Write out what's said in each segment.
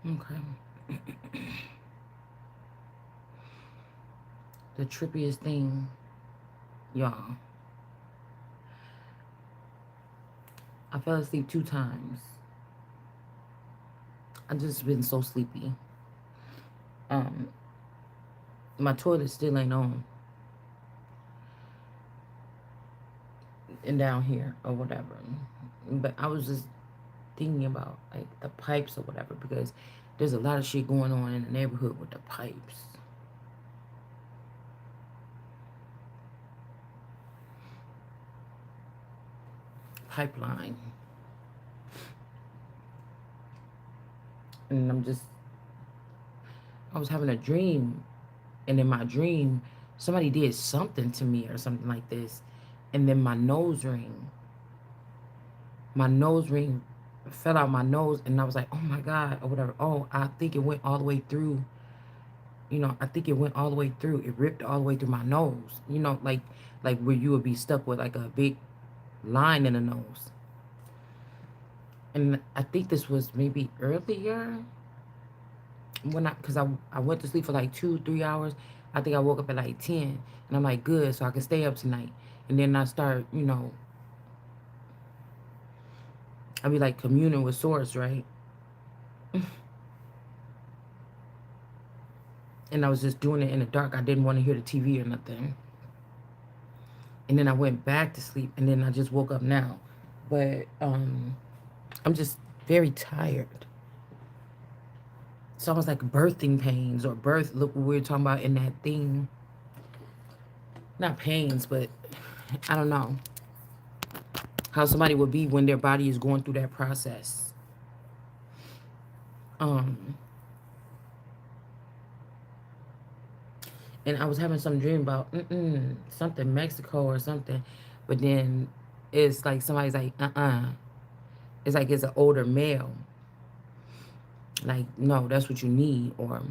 Okay. The trippiest thing, y'all. I fell asleep 2 times. I just been so sleepy. Um, my toilet still ain't on, and down here or whatever. But I was just thinking about like the pipes or whatever because there's a lot of shit going on in the neighborhood with the pipes. Pipeline. And I was having a dream, and in my dream, somebody did something to me or something like this, and then my nose ring fell out my nose, and I was like, oh my God, or whatever. Oh, I think it went all the way through. I think it went all the way through. It ripped all the way through my nose. Like where you would be stuck with like a big line in the nose. And I think this was maybe earlier because I went to sleep for like 2 3 hours. I think I woke up at like 10, and I'm like, good, so I can stay up tonight. And then I start, I be like communing with source, right? And I was just doing it in the dark. I didn't want to hear the TV or nothing. And then I went back to sleep, and then I just woke up now. But I'm just very tired. It's almost like birthing pains or birth. Look what we were talking about in that thing. Not pains, but I don't know how somebody would be when their body is going through that process. Um, and I was having some dream about something Mexico or something, but then it's like somebody's like, It's like it's an older male. Like, no, that's what you need. Or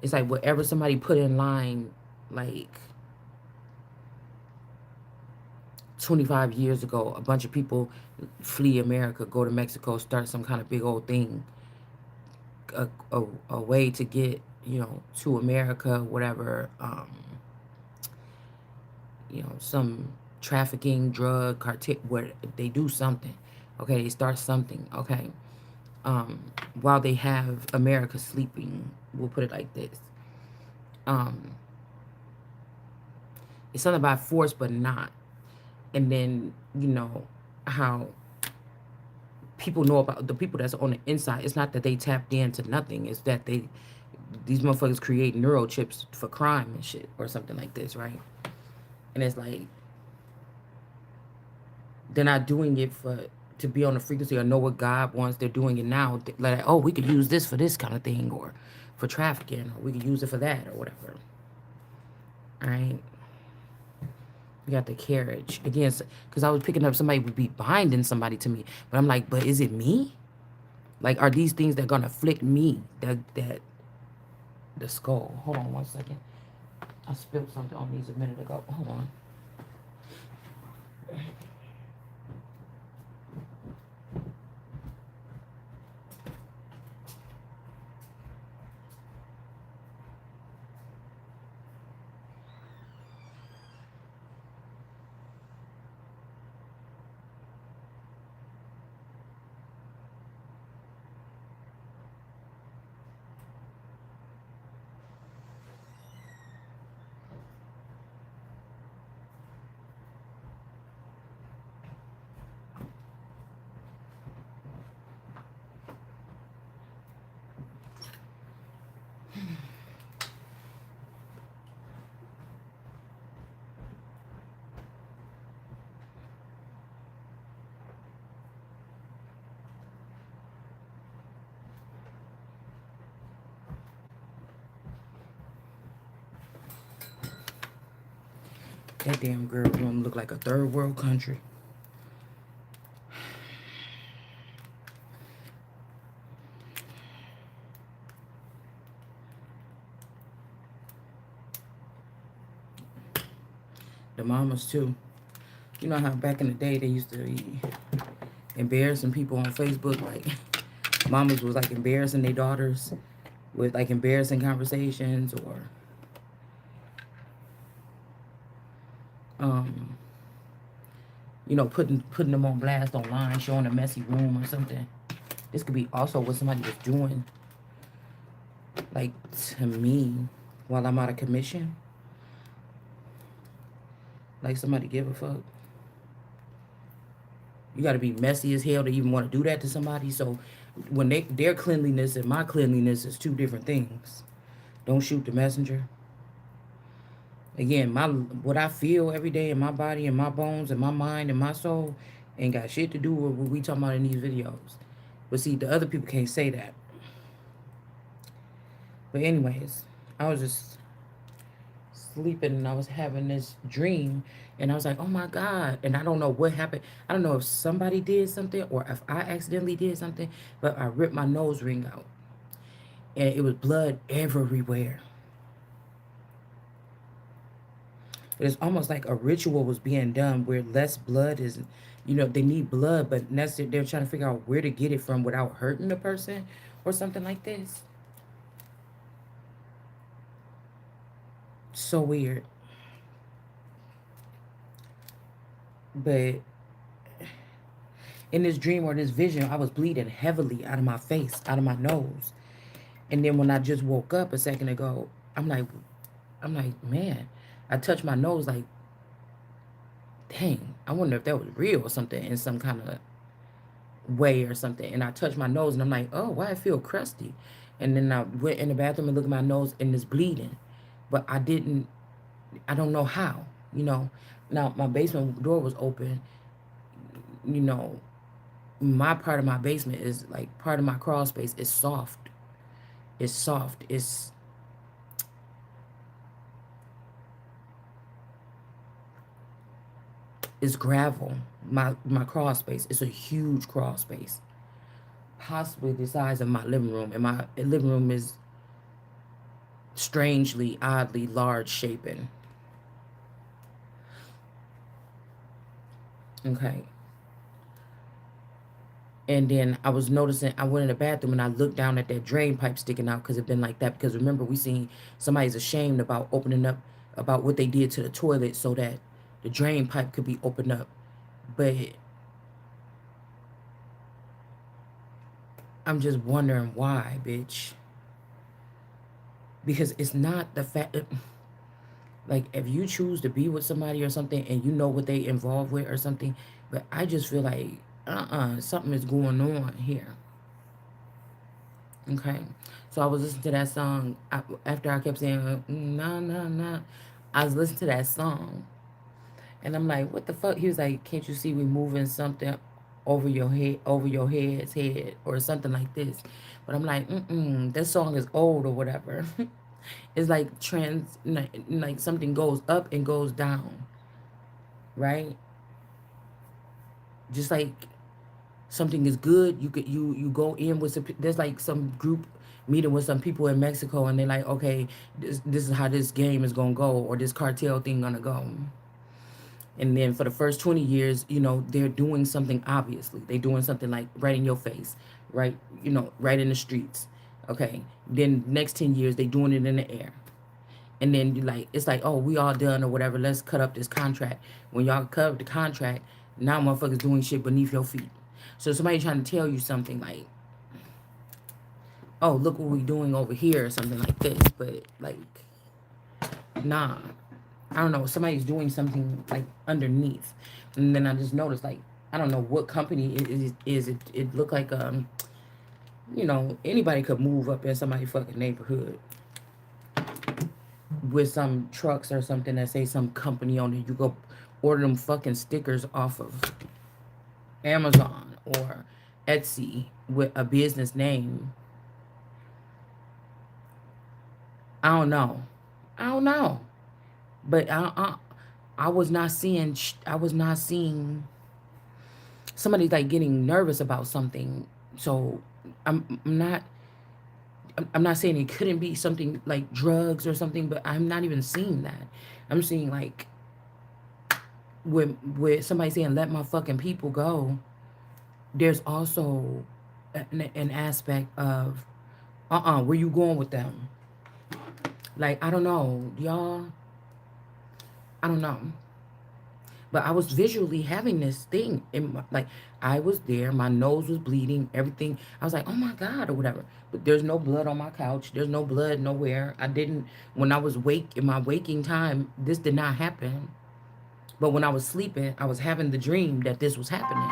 it's like whatever somebody put in line, like 25 years ago, a bunch of people flee America, go to Mexico, start some kind of big old thing, a way to get, to America, whatever, some trafficking, drug, cartel, where they do something, okay, they start something, okay, while they have America sleeping, we'll put it like this. Um, it's something about force, but not. And then, how people know about the people that's on the inside. It's not that they tapped into nothing. It's that these motherfuckers create neurochips for crime and shit or something like this, right? And it's like they're not doing it to be on the frequency or know what God wants. They're doing it now. Like, oh, we could use this for this kind of thing, or for trafficking, or we could use it for that, or whatever. All right. You got the carriage again, because I was picking up somebody would be binding somebody to me, but I'm like, but is it me? Like, are these things that gonna afflict me? That the skull. Hold on 1 second. I spilled something on these a minute ago. Hold on. That damn girl room look like a third world country. The mamas too. You know how back in the day they used to be embarrassing people on Facebook, like Mamas was like embarrassing their daughters with like embarrassing conversations, or um, putting them on blast online, showing a messy room or something. This could be also what somebody was doing, like to me, while I'm out of commission. Like somebody give a fuck. You got to be messy as hell to even want to do that to somebody. So when their cleanliness and my cleanliness is two different things. Don't shoot the messenger. Again, my what I feel every day in my body and my bones and my mind and my soul ain't got shit to do with what we talking about in these videos. But see, the other people can't say that. But anyways, I was just sleeping and I was having this dream and I was like, oh my God. And I don't know what happened. I don't know if somebody did something or if I accidentally did something, but I ripped my nose ring out and it was blood everywhere. It's almost like a ritual was being done where less blood is, they need blood, but they're trying to figure out where to get it from without hurting the person or something like this. So weird. But in this dream or this vision, I was bleeding heavily out of my face, out of my nose. And then when I just woke up a second ago, I'm like, man, I touched my nose like, dang, I wonder if that was real or something in some kind of way or something. And I touched my nose and I'm like, oh, why I feel crusty? And then I went in the bathroom and looked at my nose and it's bleeding. But I don't know how, you know. Now my basement door was open, you know. My part of my basement is like part of my crawl space is soft. It's soft. It's gravel. My crawl space. It's a huge crawl space. Possibly the size of my living room. And my living room is strangely, oddly large shaping. Okay. And then I was noticing, I went in the bathroom and I looked down at that drain pipe sticking out because it been like that. Because remember, we seen somebody's ashamed about opening up, about what they did to the toilet so that the drain pipe could be opened up. But I'm just wondering why, bitch. Because it's not the fact that, like, if you choose to be with somebody or something and you know what they involved with or something, but I just feel like, something is going on here. Okay. So I was listening to that song after I kept saying, nah, nah, nah. I was listening to that song and I'm like, what the fuck? He was like, can't you see we moving something over your head's head or something like this? But I'm like, this song is old or whatever. It's like like something goes up and goes down, right? Just like something is good, you go in with some. There's like some group meeting with some people in Mexico, and they're like, okay, this is how this game is gonna go, or this cartel thing gonna go. And then for the first 20 years, they're doing something. Obviously, they're doing something like right in your face, right, right in the streets. Okay, then next 10 years they doing it in the air. And then like it's like, oh, we all done or whatever, let's cut up this contract. When y'all cut up the contract, now motherfuckers doing shit beneath your feet. So somebody trying to tell you something like, oh, look what we doing over here or something like this. But like, nah, I don't know, somebody's doing something like underneath. And then I just noticed, like, I don't know what company it looked like, anybody could move up in somebody's fucking neighborhood with some trucks or something that say some company on it. You go order them fucking stickers off of Amazon or Etsy with a business name. I don't know. I don't know. But I was not seeing. I was not seeing somebody like getting nervous about something. So I'm not. I'm not saying it couldn't be something like drugs or something, but I'm not even seeing that. I'm seeing like with somebody saying let my fucking people go. There's also an aspect of where you going with them? Like, I don't know, y'all. I don't know. But I was visually having this thing in my, like, I was there, my nose was bleeding, everything. I was like, oh my God, or whatever. But there's no blood on my couch. There's no blood nowhere. I didn't, when I was in my waking time, this did not happen. But when I was sleeping, I was having the dream that this was happening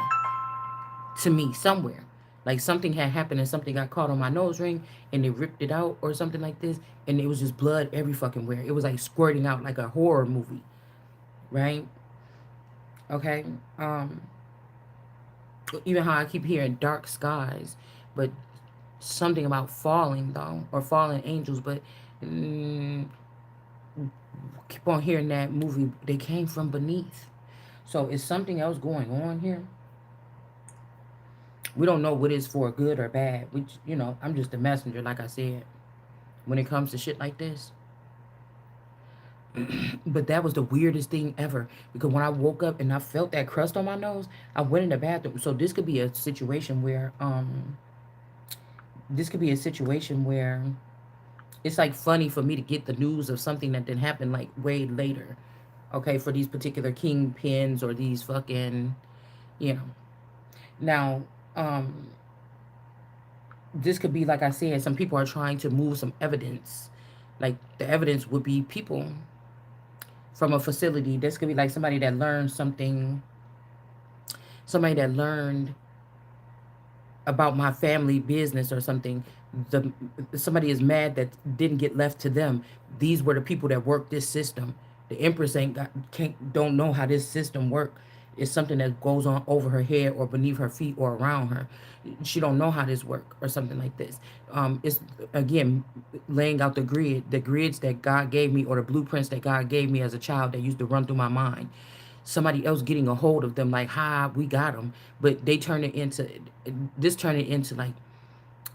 to me somewhere. Like something had happened and something got caught on my nose ring and they ripped it out or something like this. And it was just blood every fucking where. It was like squirting out like a horror movie, right? Okay. Um, Even how I keep hearing dark skies, but something about falling though, or fallen angels, but mm, keep on hearing that movie. They came from beneath. So is something else going on here? We don't know what is for good or bad. Which I'm just a messenger, like I said, when it comes to shit like this. But that was the weirdest thing ever because when I woke up and I felt that crust on my nose, I went in the bathroom. So this could be a situation where it's like funny for me to get the news of something that didn't happen like way later. Okay, for these particular kingpins or these fucking, you know. Now, um, this could be like I said, some people are trying to move some evidence. Like the evidence would be people from a facility. This could be like somebody that learned about my family business or something. The Somebody is mad that didn't get left to them. These were the people that worked this system. The Empress can't don't know how this system works. It's something that goes on over her head or beneath her feet or around her. She don't know how this work or something like this. It's again laying out the grids that God gave me or the blueprints that God gave me as a child that used to run through my mind. Somebody else getting a hold of them, like, "Hi, we got them," but they turn it into like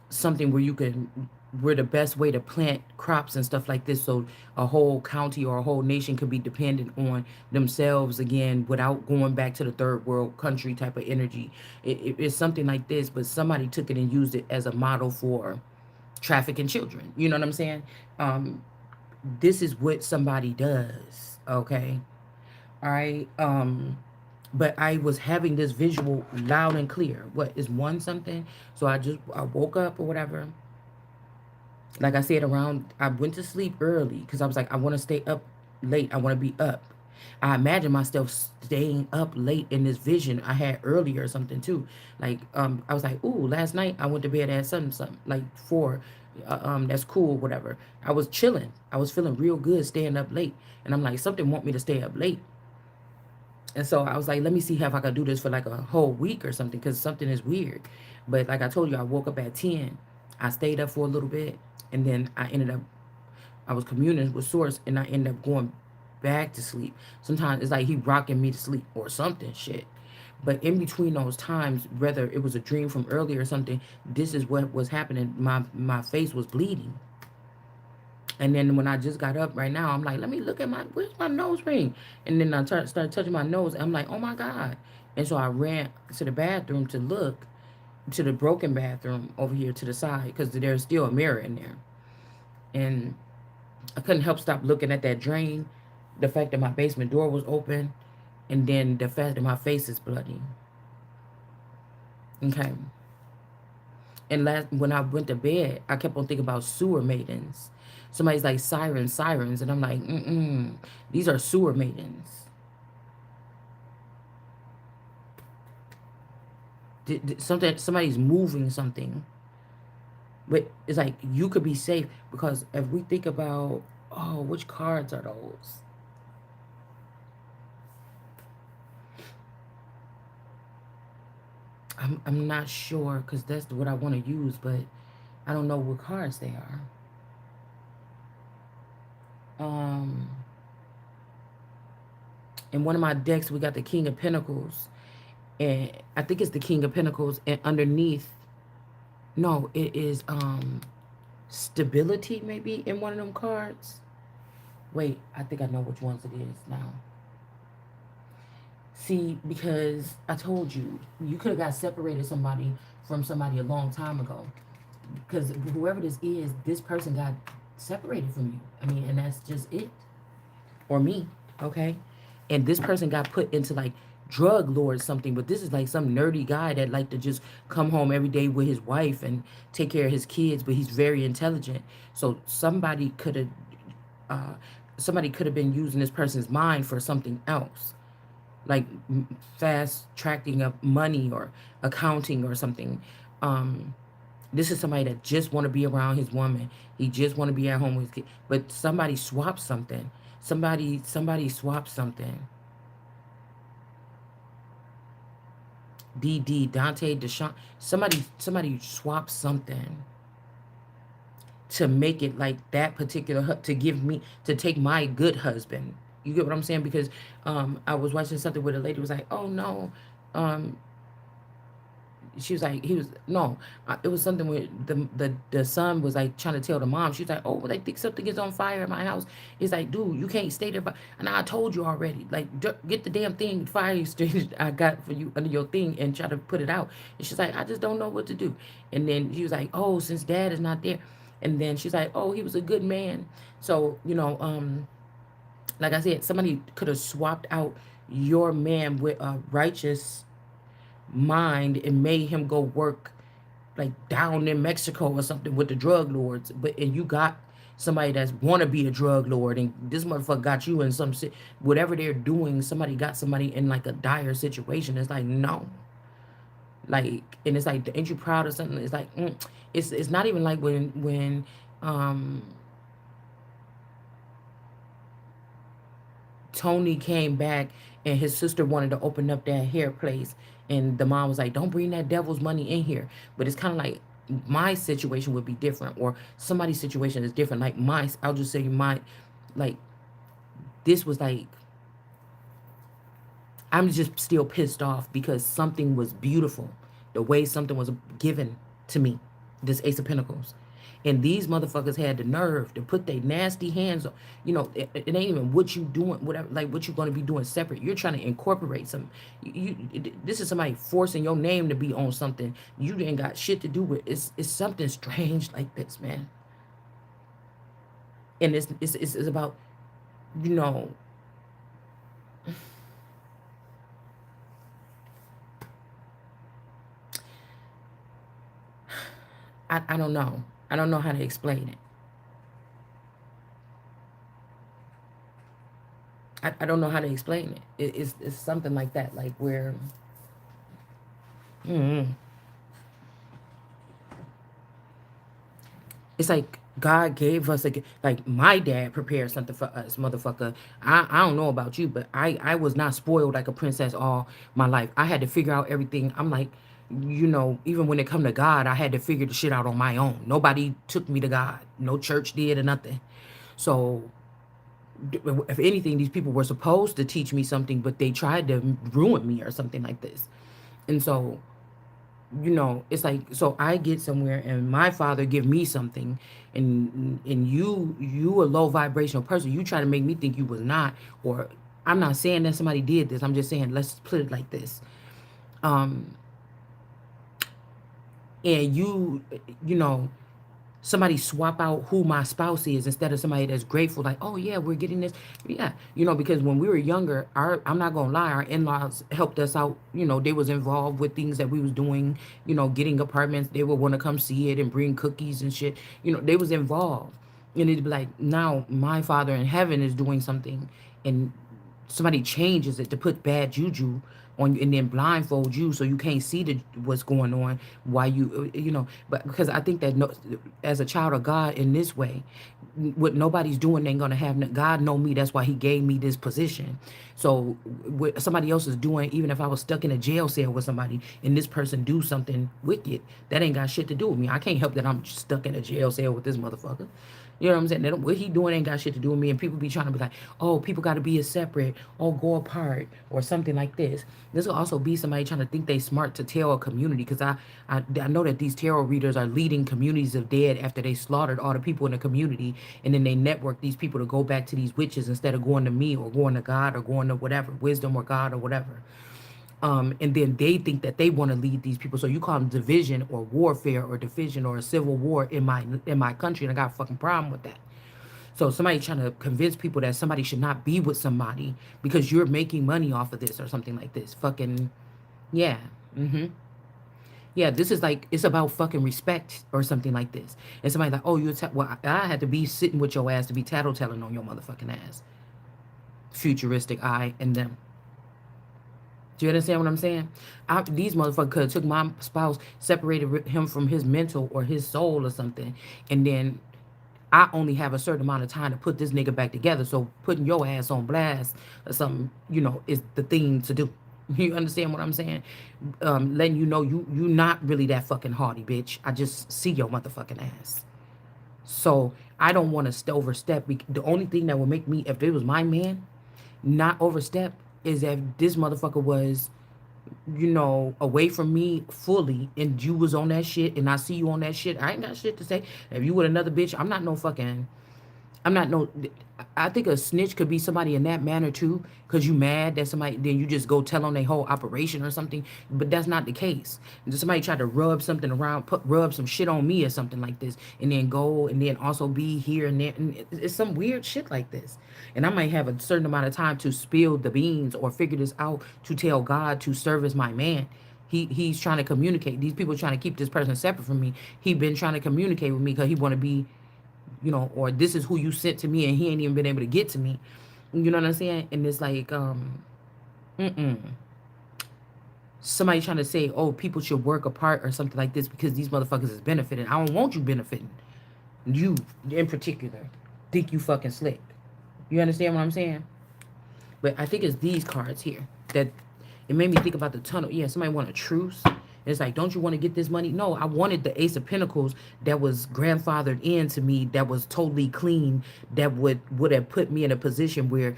something where you can we're the best way to plant crops and stuff like this so a whole county or a whole nation could be dependent on themselves again without going back to the third world country type of energy. It's something like this, but somebody took it and used it as a model for trafficking children. You know what I'm saying? um this is what somebody does, okay? All right. But I was having this visual loud and clear. What is one something? So I woke up or whatever. Like I said, I went to sleep early because I was like, I want to stay up late. I want to be up. I imagine myself staying up late in this vision I had earlier or something too. Like, I was like, ooh, last night I went to bed at something, like 4. That's cool, whatever. I was chilling. I was feeling real good staying up late. And I'm like, something want me to stay up late. And so I was like, let me see if I could do this for like a whole week or something because something is weird. But like I told you, I woke up at 10. I stayed up for a little bit. And then I was communing with Source and I ended up going back to sleep. Sometimes it's like he rocking me to sleep or something shit. But in between those times, whether it was a dream from earlier or something, this is what was happening. My face was bleeding. And then when I just got up right now, I'm like, let me look at where's my nose ring? And then I started touching my nose. And I'm like, oh my God. And so I ran to the bathroom to look to the broken bathroom over here to the side because there's still a mirror in there. And I couldn't help stop looking at that drain, the fact that my basement door was open, and then the fact that my face is bloody. Okay. And when I went to bed, I kept on thinking about sewer maidens. Somebody's like sirens, sirens, and I'm like, these are sewer maidens. Somebody's moving something, but it's like you could be safe because if we think about, oh, which cards are those? I'm not sure because that's what I want to use, but I don't know what cards they are. Um, in one of my decks, we got the King of Pentacles, and I think it's the King of Pentacles, and underneath, no, it is stability maybe in one of them cards. Wait, I think I know which ones it is now. See, because I told you, you could have got separated somebody from somebody a long time ago. Because whoever this person got separated from you. I mean, and that's just it. Or me, okay? And this person got put into like drug lord something, but this is like some nerdy guy that like to just come home every day with his wife and take care of his kids, but he's very intelligent. So uh, somebody could have been using this person's mind for something else, like fast tracking of money or accounting or something. Um, this is somebody that just want to be around his woman. He just want to be at home with his kid. But somebody swapped something. Somebody swapped something. DD Dante Deshaun. Somebody swapped something to make it like that particular to give me to take my good husband. You get what I'm saying? Because I was watching something where the lady was like, "Oh no, um, she was like, he was no, it was something where the son was like trying to tell the mom. She was like, oh, well, they think something is on fire in my house. He's like, dude, you can't stay there. But and I told you already, like, get the damn thing fire extinguisher I got for you under your thing and try to put it out. And she's like, I just don't know what to do. And then she was like, oh, since dad is not there. And then she's like, oh, he was a good man. So like I said, somebody could have swapped out your man with a righteous mind and made him go work like down in Mexico or something with the drug lords. But and you got somebody that's want to be a drug lord, and this motherfucker got you in some whatever they're doing. Somebody got somebody in like a dire situation. It's like no, like, and it's like, ain't you proud of something? It's like it's not even like when um Tony came back and his sister wanted to open up that hair place, and the mom was like, don't bring that devil's money in here. But it's kind of like my situation would be different, or somebody's situation is different. Like I'll just say my, like, this was like, I'm just still pissed off because something was beautiful. The way something was given to me, this Ace of Pentacles. And these motherfuckers had the nerve to put their nasty hands on, it ain't even what you doing, whatever, like what you going to be doing separate. You're trying to incorporate some, this is somebody forcing your name to be on something you ain't got shit to do with. It's something strange like this, man. And it's about, you know, I don't know. I don't know how to explain it. I don't know how to explain it. It's something like that, like where it's like God gave us like my dad prepared something for us, motherfucker. I don't know about you, but I was not spoiled like a princess all my life. I had to figure out everything. I'm like, even when it come to God, I had to figure the shit out on my own. Nobody took me to God. No church did or nothing. So if anything, these people were supposed to teach me something, but they tried to ruin me or something like this. And so, it's like, so I get somewhere and my father give me something, and you a low vibrational person. You try to make me think you was not, or I'm not saying that somebody did this. I'm just saying let's put it like this. Um, and you know somebody swap out who my spouse is instead of somebody that's grateful, like, oh yeah, we're getting this. Yeah, because when we were younger, I'm not gonna lie, our in-laws helped us out. They was involved with things that we was doing, getting apartments. They would want to come see it and bring cookies and shit. They was involved. And it'd be like, now my father in heaven is doing something, and somebody changes it to put bad juju on you and then blindfold you so you can't see what's going on, why but because I think that, no, as a child of God in this way, what nobody's doing ain't gonna have God know me. That's why he gave me this position. So what somebody else is doing, even if I was stuck in a jail cell with somebody and this person do something wicked, that ain't got shit to do with me. I can't help that I'm stuck in a jail cell with this motherfucker. You know what I'm saying? What he doing ain't got shit to do with me. And people be trying to be like, oh, people got to be a separate, or go apart, or something like this. This will also be somebody trying to think they smart to tell a community, because I know that these tarot readers are leading communities of dead after they slaughtered all the people in the community, and then they network these people to go back to these witches instead of going to me or going to God or going to whatever, wisdom or God or whatever. And then they think that they want to lead these people. So you call them division or warfare or division or a civil war in my country, and I got a fucking problem with that. So somebody trying to convince people that somebody should not be with somebody because you're making money off of this or something like this. Fucking yeah. Mm-hmm. Yeah, this is like it's about fucking respect or something like this. And somebody like, oh, well, I had to be sitting with your ass to be tattletelling on your motherfucking ass. Futuristic I and them. Do you understand what I'm saying? These motherfuckers could have took my spouse, separated him from his mental or his soul or something, and then I only have a certain amount of time to put this nigga back together. So putting your ass on blast or something, is the thing to do. You understand what I'm saying? Letting you know you not really that fucking hardy, bitch. I just see your motherfucking ass. So I don't want to overstep. The only thing that would make me, if it was my man, not overstep is if this motherfucker was, away from me fully and you was on that shit and I see you on that shit. I ain't got shit to say. If you with another bitch, I'm not no. I think a snitch could be somebody in that manner too, cause you mad that somebody, then you just go tell on their whole operation or something. But that's not the case. Somebody tried to rub something around, rub some shit on me or something like this, and then go and then also be here and there. And it's some weird shit like this. And I might have a certain amount of time to spill the beans or figure this out to tell God to service my man. He's trying to communicate. These people trying to keep this person separate from me. He been trying to communicate with me because he want to be, or this is who you sent to me and he ain't even been able to get to me. You know what I'm saying? And it's like, somebody trying to say, oh, people should work apart or something like this because these motherfuckers is benefiting. I don't want you benefiting. You, in particular, think you fucking slick. You understand what I'm saying? But I think it's these cards here that it made me think about the tunnel. Yeah, somebody want a truce. It's like, don't you want to get this money? No, I wanted the Ace of Pentacles that was grandfathered into me, that was totally clean, that would have put me in a position where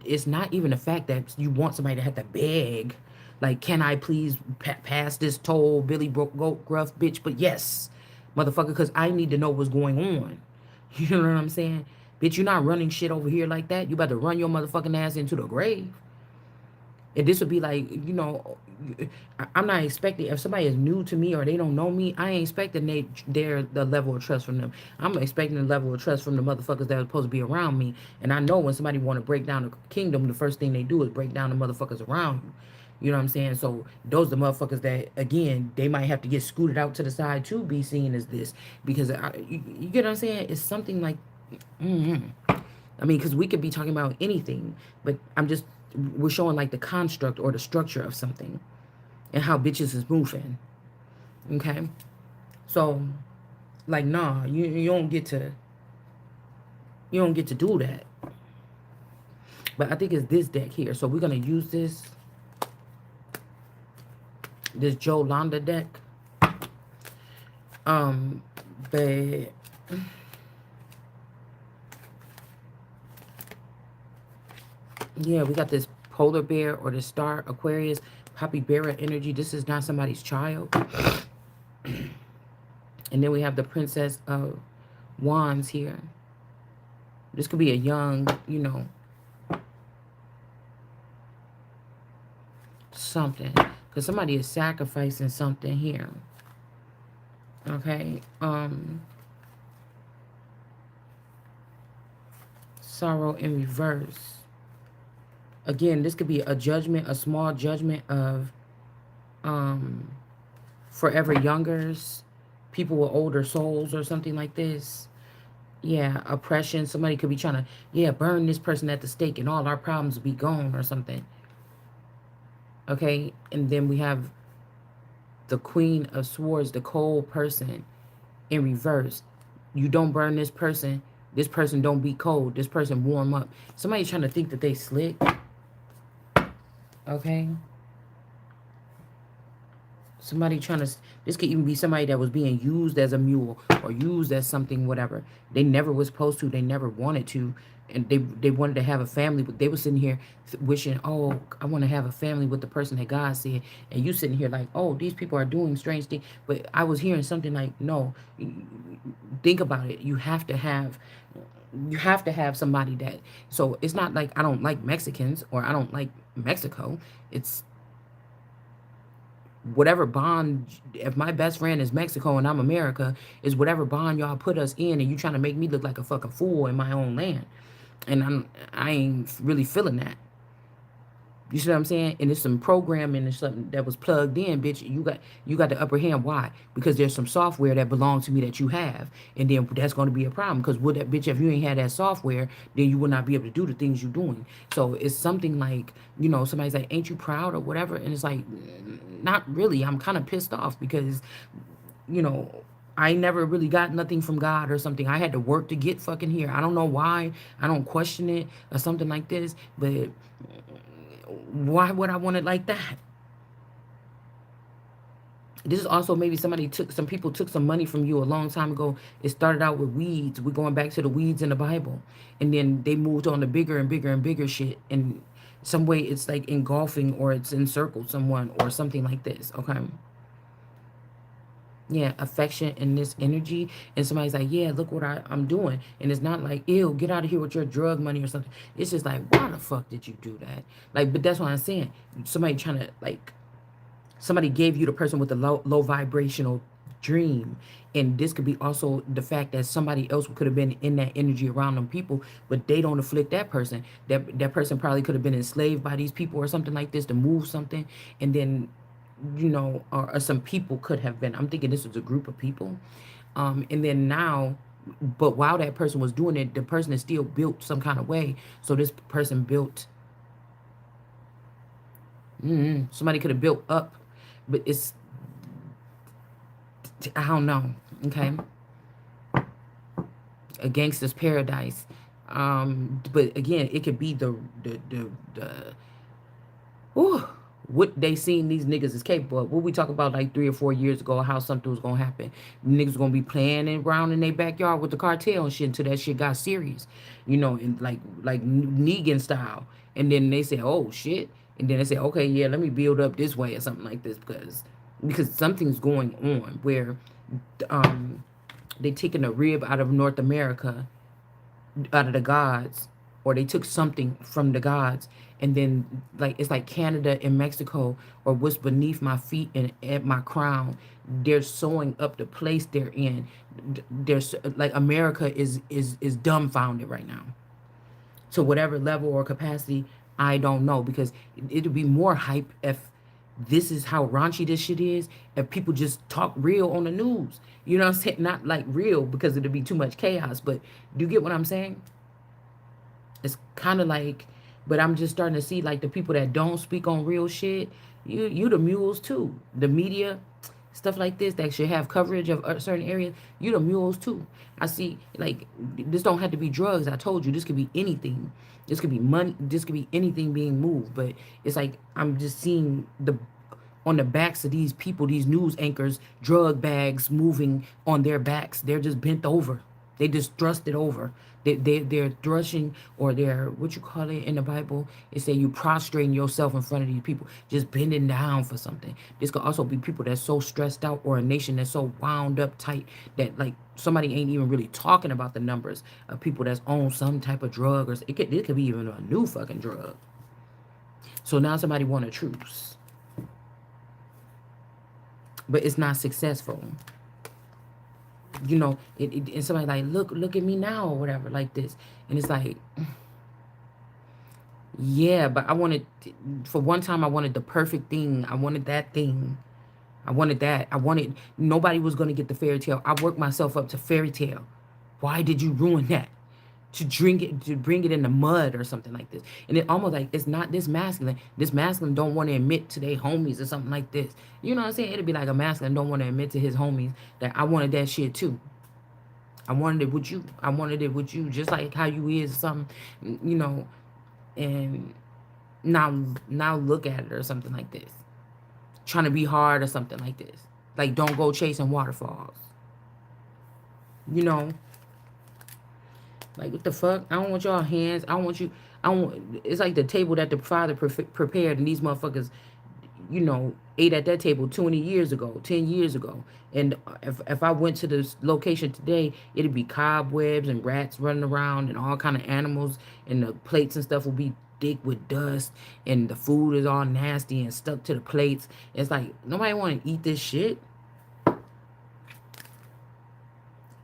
it's not even the fact that you want somebody to have to beg. Like, can I please pass this toll, Billy Broke Goat Gruff bitch? But yes, motherfucker, because I need to know what's going on. You know what I'm saying? Bitch, you're not running shit over here like that. You about to run your motherfucking ass into the grave. And this would be like, I'm not expecting, if somebody is new to me or they don't know me, I ain't expecting the level of trust from them. I'm expecting the level of trust from the motherfuckers that are supposed to be around me. And I know when somebody want to break down the kingdom, the first thing they do is break down the motherfuckers around you. You know what I'm saying? So those are the motherfuckers that, again, they might have to get scooted out to the side to be seen as this. Because, you get what I'm saying? It's something like, I mean, because we could be talking about anything, but we're showing like the construct or the structure of something and how bitches is moving. Okay? So, like, nah, you don't get to, do that. But I think it's this deck here. So we're going to use this Joe Londa deck. But yeah, we got this polar bear or the star Aquarius, Poppy Bearer energy. This is not somebody's child. And then we have the Princess of Wands here. This could be a young, something. Because somebody is sacrificing something here. Okay. Sorrow in reverse. Again, this could be a judgment, a small judgment of forever youngers, people with older souls or something like this. Yeah, oppression. Somebody could be trying to, burn this person at the stake and all our problems will be gone or something. Okay, and then we have the Queen of Swords, the cold person in reverse. You don't burn this person don't be cold. This person warm up. Somebody trying to think that they slick. Okay. Somebody trying to, this could even be somebody that was being used as a mule or used as something, whatever. They never was supposed to. They never wanted to. And they wanted to have a family, but they were sitting here wishing, oh, I want to have a family with the person that God said. And you sitting here like, oh, these people are doing strange things. But I was hearing something like, no, think about it. You have to have somebody that, so it's not like I don't like Mexicans or I don't like Mexico. It's whatever bond, if my best friend is Mexico and I'm America, is whatever bond y'all put us in, and you trying to make me look like a fucking fool in my own land. And I ain't really feeling that. You see what I'm saying? And it's some programming and something that was plugged in, bitch. You got the upper hand. Why? Because there's some software that belongs to me that you have, and then that's going to be a problem. Because with that bitch, if you ain't had that software, then you will not be able to do the things you're doing. So it's something like, somebody's like, "Ain't you proud?" or whatever, and it's like, not really. I'm kind of pissed off because, you know. I never really got nothing from God or something. I had to work to get fucking here. I don't know why. I don't question it or something like this. But why would I want it like that? This is also maybe some people took some money from you a long time ago. It started out with weeds. We're going back to the weeds in the Bible. And then they moved on to bigger and bigger and bigger shit. And some way it's like engulfing or it's encircled someone or something like this. Okay. Yeah, affection and this energy. And somebody's like, yeah, look what I'm doing. And it's not like, ew, get out of here with your drug money or something. It's just like, why the fuck did you do that? Like, but that's what I'm saying. Somebody trying to like somebody gave you the person with the low vibrational dream, and this could be also the fact that somebody else could have been in that energy around them people, but they don't afflict that person. That person probably could have been enslaved by these people or something like this to move something, and then or some people could have been. I'm thinking this was a group of people, and then now. But while that person was doing it, the person is still built some kind of way. So this person built. Somebody could have built up, but it's I don't know. Okay, a gangster's paradise. But again, it could be the ooh, what they seen these niggas is capable of. What we talk about like 3 or 4 years ago, how something was gonna happen. Niggas gonna be playing around in their backyard with the cartel and shit until that shit got serious, and like Negan style. And then they say, oh shit, and then they say, okay, yeah, let me build up this way or something like this because something's going on where um they taking a rib out of North America, out of the gods, or they took something from the gods, and then like it's like Canada and Mexico, or what's beneath my feet and at my crown. They're sewing up the place they're in. There's like America is dumbfounded right now to whatever level or capacity. I don't know because it'll be more hype if this is how raunchy this shit is. If people just talk real on the news, you know what I'm saying? Not like real because it'll be too much chaos. But do you get what I'm saying? It's kind of like, but I'm just starting to see like the people that don't speak on real shit. You the mules too. The media, stuff like this that should have coverage of certain areas. You the mules too. I see like this don't have to be drugs. I told you this could be anything. This could be money. This could be anything being moved. But it's like I'm just seeing the on the backs of these people, these news anchors, drug bags moving on their backs. They're just bent over. They just thrust it over. They're thrusting, or they're, what you call it in the Bible, it say you prostrating yourself in front of these people, just bending down for something. This could also be people that's so stressed out, or a nation that's so wound up tight that like somebody ain't even really talking about the numbers of people that's on some type of drug, or it could be even a new fucking drug. So now somebody want a truce, but it's not successful. And somebody like, look at me now or whatever like this, and it's like, yeah, but I wanted, for one time I wanted the perfect thing. I wanted that thing. I wanted that. Nobody was going to get the fairy tale. I worked myself up to fairy tale. Why did you ruin that? To bring it in the mud or something like this. And it almost like it's not this masculine. This masculine don't want to admit to their homies or something like this. You know what I'm saying? It'd be like a masculine don't want to admit to his homies that I wanted that shit too. I wanted it with you. I wanted it with you, just like how you is or something, and now look at it or something like this. Trying to be hard or something like this. Like don't go chasing waterfalls. You know, like what the fuck? I don't want y'all hands. I don't want you. I want. It's like the table that the father prepared, and these motherfuckers, ate at that table 20 years ago, 10 years ago. And if I went to this location today, it'd be cobwebs and rats running around and all kind of animals, and the plates and stuff will be thick with dust, and the food is all nasty and stuck to the plates. It's like nobody want to eat this shit.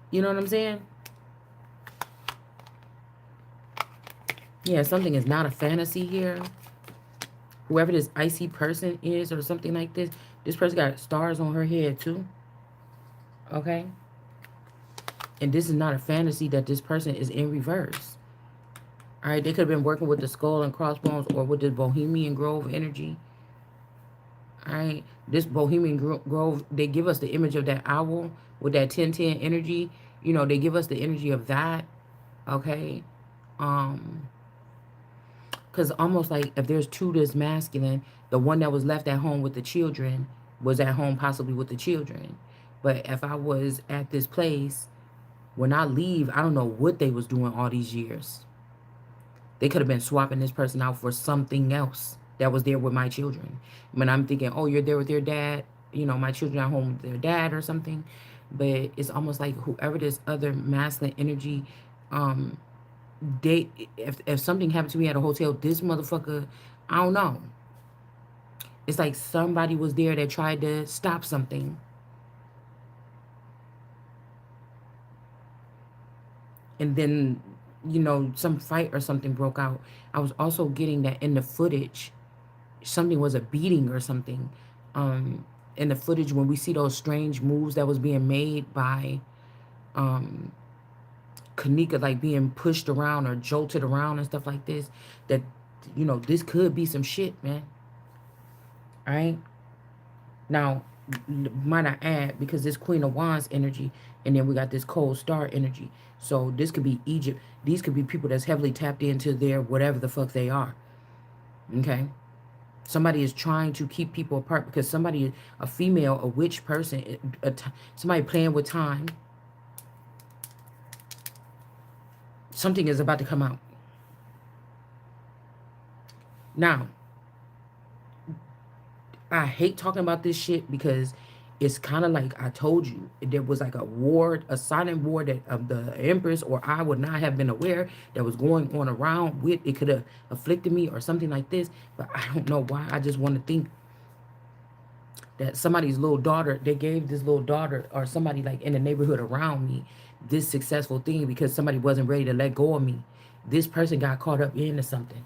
You know what I'm saying? Yeah, something is not a fantasy here. Whoever this icy person is or something like this person got stars on her head too. Okay? And this is not a fantasy that this person is in reverse. All right, they could have been working with the skull and crossbones or with this Bohemian Grove energy. All right, this Bohemian Grove, they give us the image of that owl with that 1010 energy. You know, they give us the energy of that. Okay? Because almost like if there's two that's masculine, the one that was left at home with the children was at home possibly with the children. But if I was at this place, when I leave, I don't know what they was doing all these years. They could have been swapping this person out for something else that was there with my children. When I'm thinking, oh, you're there with your dad, you know, my children are home with their dad or something. But it's almost like whoever this other masculine energy, um, they if something happened to me at a hotel, this motherfucker, I don't know. It's like somebody was there that tried to stop something. And then, you know, some fight or something broke out. I was also getting that in the footage, something was a beating or something. In the footage when we see those strange moves that was being made by Kanika, like being pushed around or jolted around and stuff like this, that, you know, this could be some shit, man. All right. Now, might I add, because this Queen of Wands energy, and then we got this Cold Star energy. So this could be Egypt. These could be people that's heavily tapped into their whatever the fuck they are. Okay. Somebody is trying to keep people apart because somebody, a female, a witch person, somebody playing with time. Something is about to come out. Now, I hate talking about this shit because it's kind of like I told you, there was like a war, a silent war that of the Empress or I would not have been aware that was going on around with. It could have afflicted me or something like this, but I don't know why. I just want to think that somebody's little daughter, they gave this little daughter or somebody like in the neighborhood around me this successful thing because somebody wasn't ready to let go of me. This person got caught up into something.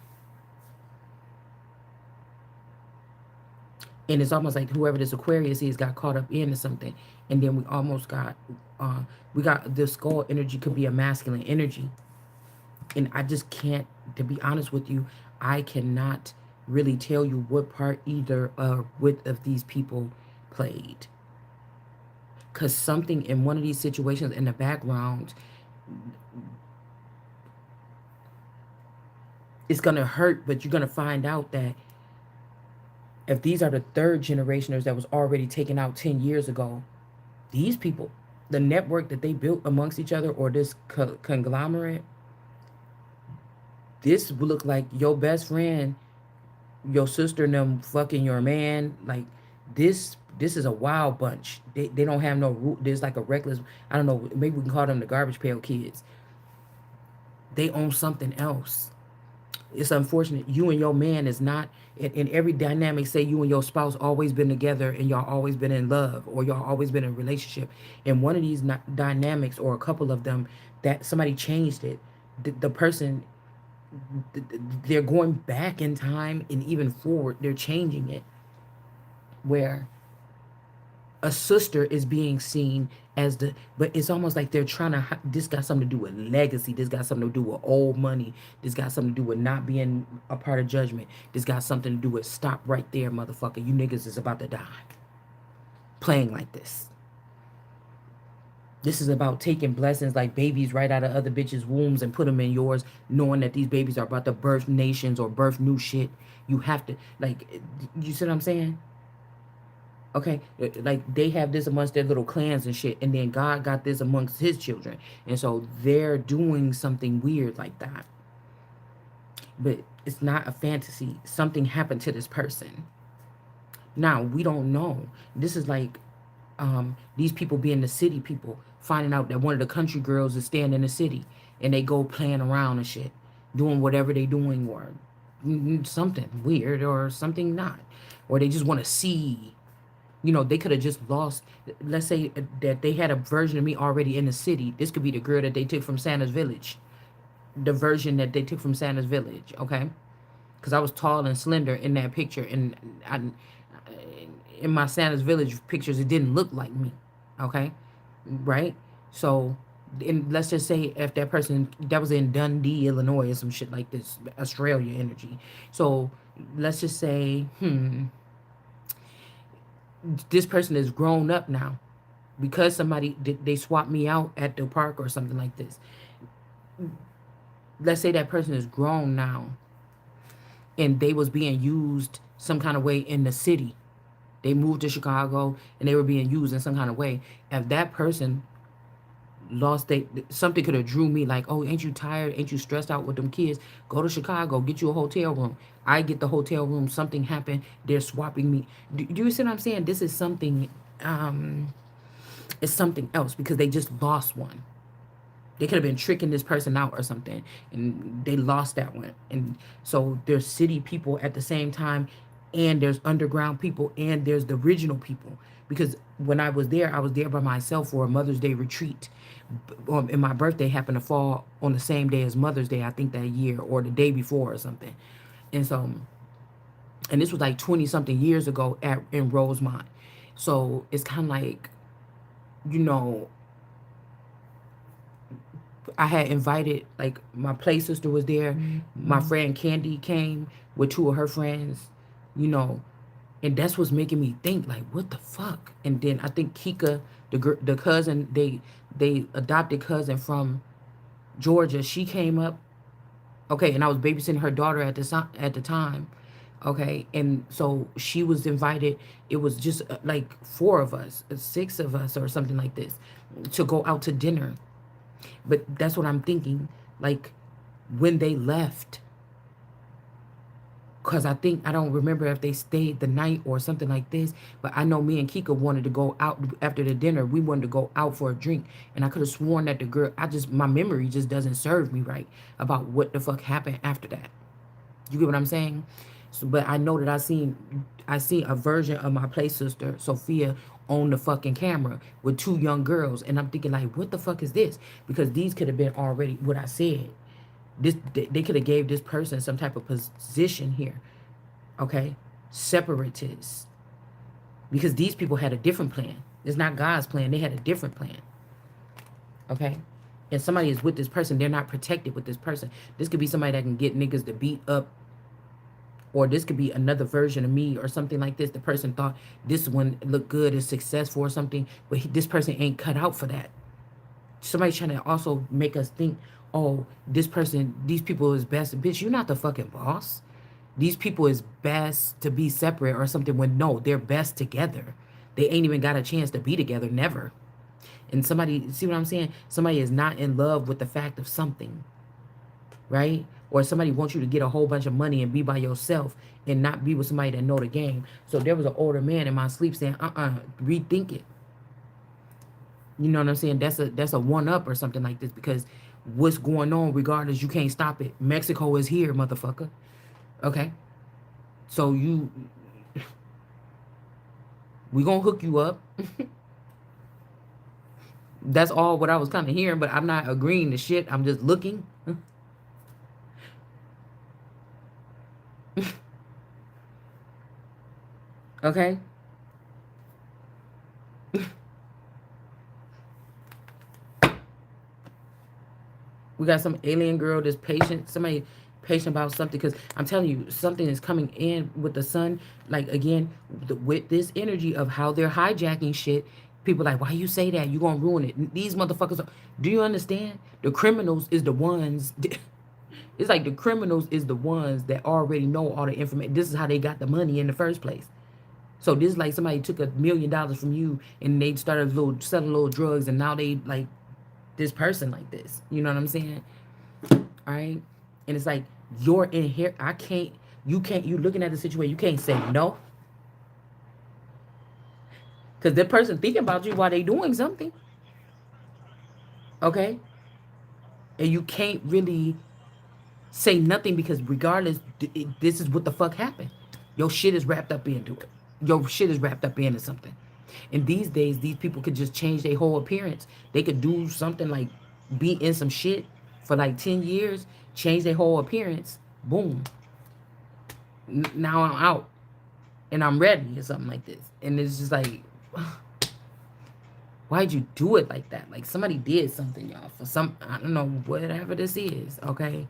And it's almost like whoever this Aquarius is got caught up into something. And then we almost got, we got the skull energy could be a masculine energy. And I just can't, to be honest with you, I cannot really tell you what part either with of these people played. Because something in one of these situations in the background is going to hurt, but you're going to find out that if these are the third generationers that was already taken out 10 years ago, these people, the network that they built amongst each other or this conglomerate, this would look like your best friend, your sister and them fucking your man. Like this is a wild bunch. They don't have no root. There's like a reckless, I don't know, maybe we can call them the garbage pail kids. They own something else. It's unfortunate. You and your man is not in every dynamic. Say you and your spouse always been together and y'all always been in love or y'all always been in a relationship. And one of these dynamics or a couple of them that somebody changed it. The person, they're going back in time and even forward. They're changing it where a sister is being seen as the, but it's almost like they're trying to, this got something to do with legacy, this got something to do with old money, this got something to do with not being a part of judgment, this got something to do with stop right there, motherfucker, you niggas is about to die playing like this. This is about taking blessings like babies right out of other bitches' wombs and put them in yours, knowing that these babies are about to birth nations or birth new shit. You have to, like, you see what I'm saying? Okay, like they have this amongst their little clans and shit, and then God got this amongst his children, and so they're doing something weird like that. But it's not a fantasy. Something happened to this person. Now we don't know. This is like these people being the city people finding out that one of the country girls is staying in the city, and they go playing around and shit, doing whatever they doing or something weird or something not, or they just want to see. They could have just lost. Let's say that they had a version of me already in the city. This could be the girl that they took from Santa's village, the version that they took from Santa's village. Okay, because I was tall and slender in that picture, and I, in my Santa's village pictures, it didn't look like me. Okay, right? So, let's just say if that person that was in Dundee, Illinois, or some shit like this, Australia energy. So, let's just say, this person is grown up now because somebody they swapped me out at the park or something like this. Let's say that person is grown now and they was being used some kind of way in the city. They moved to Chicago and they were being used in some kind of way. If that person lost they something could have drew me like, oh, ain't you tired, ain't you stressed out with them kids, go to Chicago, get you a hotel room. I get the hotel room, something happened, they're swapping me. Do you see what I'm saying? This is something, it's something else because they just lost one. They could have been tricking this person out or something, and they lost that one. And so there's city people at the same time, and there's underground people, and there's the original people. Because when I was there by myself for a Mother's Day retreat. And my birthday happened to fall on the same day as Mother's Day, I think that year, or the day before or something. And so, and this was like 20 something years ago in Rosemont. So it's kind of like, you know, I had invited, like, my play sister was there. My friend Candy came with two of her friends, you know, and that's what's making me think, like, what the fuck? And then I think Kika, the cousin, they adopted cousin from Georgia, she came up. Okay, and I was babysitting her daughter at the time. Okay, and so she was invited. It was just like four of us, six of us, or something like this, to go out to dinner. But that's what I'm thinking. Like, when they left, because I don't remember if they stayed the night or something like this, but I know me and Kika wanted to go out after the dinner. We wanted to go out for a drink, and I could have sworn that the girl, my memory just doesn't serve me right about what the fuck happened after that. You get what I'm saying? So, but I know that I seen a version of my play sister Sophia on the fucking camera with two young girls, and I'm thinking, like, what the fuck is this? Because these could have been already what I said. This, they could have gave this person some type of position here. Okay, separatists, because these people had a different plan. It's not God's plan. They had a different plan. Okay, and somebody is with this person. They're not protected with this person. This could be somebody that can get niggas to beat up, or this could be another version of me or something like this. The person thought this one looked good, is successful or something, but this person ain't cut out for that. Somebody's trying to also make us think, oh, this person, these people is best. Bitch, you're not the fucking boss. These people is best to be separate or something, when no, they're best together. They ain't even got a chance to be together, never. And somebody, see what I'm saying? Somebody is not in love with the fact of something, right? Or somebody wants you to get a whole bunch of money and be by yourself and not be with somebody that know the game. So there was an older man in my sleep saying, rethink it. You know what I'm saying? That's a one up or something like this, because what's going on, regardless, you can't stop it. Mexico is here, motherfucker. Okay? So we gonna hook you up. That's all what I was kind of hearing, but I'm not agreeing to shit. I'm just looking. Okay? We got some alien girl that's patient. Somebody patient about something, because I'm telling you, something is coming in with the sun. Like, again, with this energy of how they're hijacking shit. People like, why you say that? You gonna ruin it. These motherfuckers. Do you understand? The criminals is the ones. It's like the criminals is the ones that already know all the information. This is how they got the money in the first place. So this is like somebody took $1 million from you and they started selling little drugs, and now they like this person like this. You know what I'm saying? All right. And it's like, you're in here. You looking at the situation. You can't say no. Because the person thinking about you while they doing something. Okay. And you can't really say nothing because regardless, this is what the fuck happened. Your shit is wrapped up into it. Your shit is wrapped up into something. And these days, these people could just change their whole appearance. They could do something like be in some shit for like 10 years, change their whole appearance. Boom. Now I'm out and I'm ready or something like this. And it's just like, why'd you do it like that? Like somebody did something, y'all, for some, I don't know, whatever this is, okay?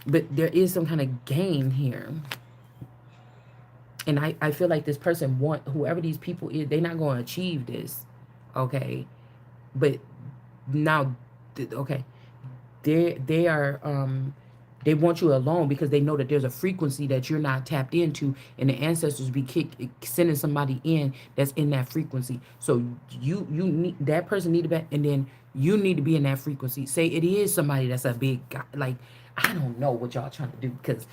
But there is some kind of gain here. And I feel like this person whoever these people is, they're not going to achieve this, okay? But now, okay, they are they want you alone because they know that there's a frequency that you're not tapped into, and the ancestors be sending somebody in that's in that frequency. So you need that person need to be, and then you need to be in that frequency. Say it is somebody that's a big guy, like I don't know what y'all trying to do because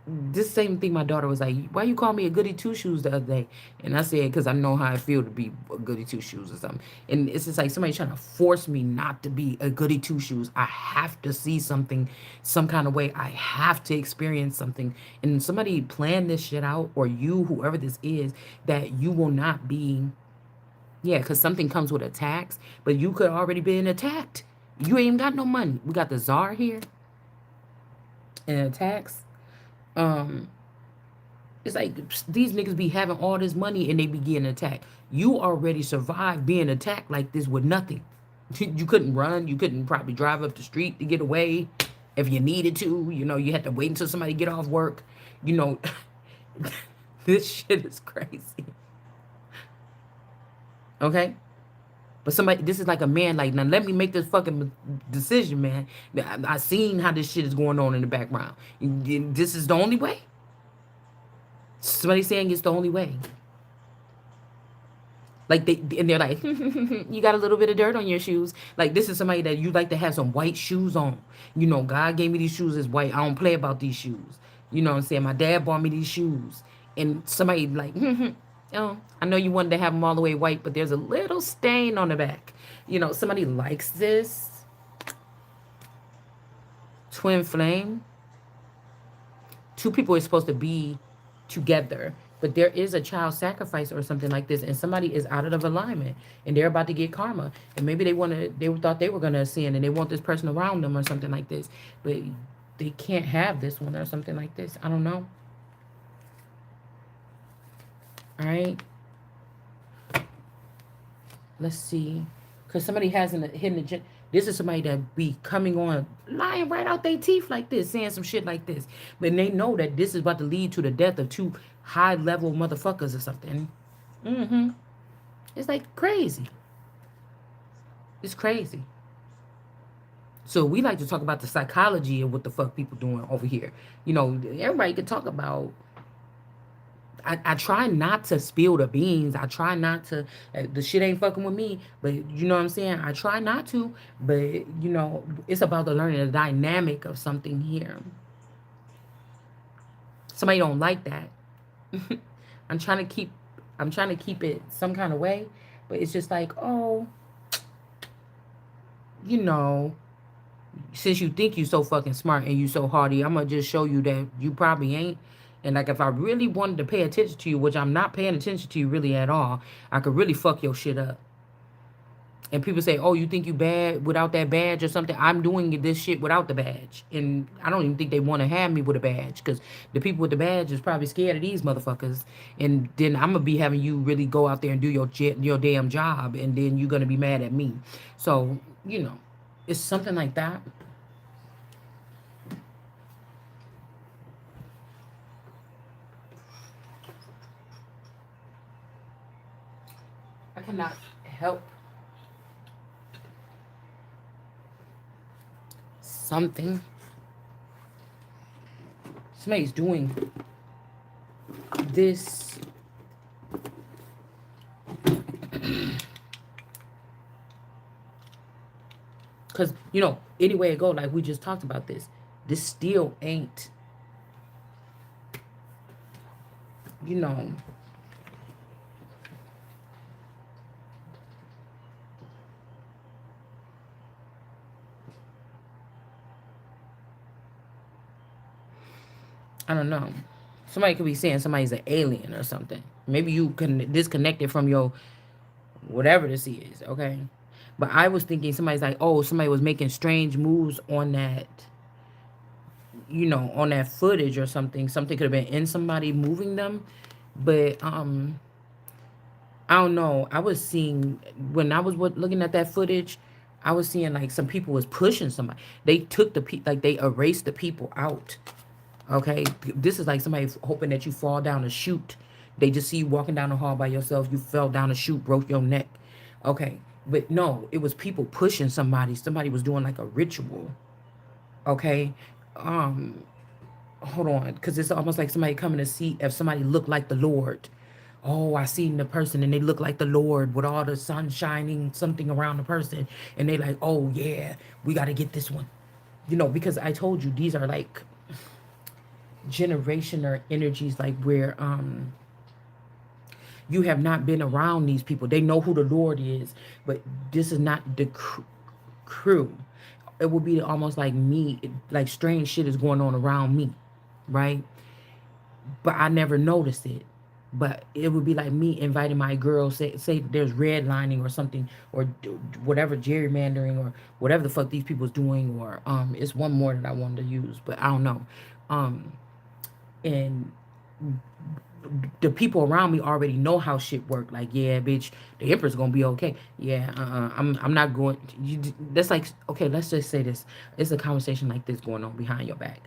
this same thing my daughter was like, why you call me a goody two shoes the other day? And I said, because I know how I feel to be a goody two shoes or something. And it's just like somebody trying to force me not to be a goody two shoes. I have to see something some kind of way. I have to experience something. And somebody planned this shit out, or you, whoever this is, that you will not be, yeah, because something comes with attacks, but you could already been attacked. You ain't got no money. We got the czar here and attacks. Um, It's like these niggas be having all this money and they be getting attacked. You already survived being attacked like this with nothing. You couldn't run. You couldn't probably drive up the street to get away if you needed to. You know, you had to wait until somebody get off work. You know, this shit is crazy. Okay? But somebody, this is like a man, like, now let me make this fucking decision, man. I seen how this shit is going on in the background. This is the only way. Somebody saying it's the only way. Like they're like, you got a little bit of dirt on your shoes. Like this is somebody that you like to have some white shoes on. You know, God gave me these shoes as white. I don't play about these shoes. You know what I'm saying? My dad bought me these shoes, and somebody like, oh, I know you wanted to have them all the way white, but there's a little stain on the back. You know, somebody likes this twin flame. Two people are supposed to be together, but there is a child sacrifice or something like this, and somebody is out of alignment and they're about to get karma, and maybe they thought they were going to ascend and they want this person around them or something like this, but they can't have this one or something like this. I don't know. All right, let's see, because somebody has a hidden agenda. This is somebody that be coming on lying right out their teeth like this, saying some shit like this. But they know that this is about to lead to the death of two high level motherfuckers or something. Mm-hmm. It's like crazy. It's crazy. So we like to talk about the psychology of what the fuck people doing over here. You know, everybody can talk about. I try not to spill the beans. I try not to. The shit ain't fucking with me. But you know what I'm saying? I try not to. But, you know, it's about the learning the dynamic of something here. Somebody don't like that. I'm trying to keep. I'm trying to keep it some kind of way. But it's just like, oh, you know, since you think you so fucking smart and you so hardy, I'm gonna just show you that you probably ain't. And like if I really wanted to pay attention to you, which I'm not paying attention to you really at all, I could really fuck your shit up. And people say, oh, you think you bad without that badge or something? I'm doing this shit without the badge. And I don't even think they want to have me with a badge because the people with the badge is probably scared of these motherfuckers. And then I'm going to be having you really go out there and do your damn job. And then you're going to be mad at me. So, you know, it's something like that. I cannot help something. Somebody's doing this. Because, you know, anyway it go, like we just talked about this still ain't, you know, I don't know. Somebody could be saying somebody's an alien or something. Maybe you can disconnect it from your whatever this is, okay? But I was thinking somebody's like, oh, somebody was making strange moves on that, on that footage or something. Something could have been in somebody moving them. But I don't know. I was seeing when I was looking at that footage, I was seeing like some people was pushing somebody. They took like they erased the people out. Okay, this is like somebody hoping that you fall down a chute. They just see you walking down the hall by yourself. You fell down a chute, broke your neck. Okay, but no, it was people pushing somebody. Somebody was doing like a ritual. Okay, um, hold on, because it's almost like somebody coming to see if somebody looked like the Lord. Oh, I seen the person and they look like the Lord with all the sun shining something around the person, and they like, oh yeah, we got to get this one. Because I told you these are like generation or energies, like where you have not been around these people. They know who the Lord is, but this is not the crew. It would be almost like me, like strange shit is going on around me, right? But I never noticed it. But it would be like me inviting my girl, say there's redlining or something, or whatever, gerrymandering, or whatever the fuck these people's doing, or it's one more that I wanted to use, but I don't know. Um, and the people around me already know how shit work. Like, yeah, bitch, the Empress gonna be okay. Yeah, I'm not going. That's like, okay, let's just say this. It's a conversation like this going on behind your back.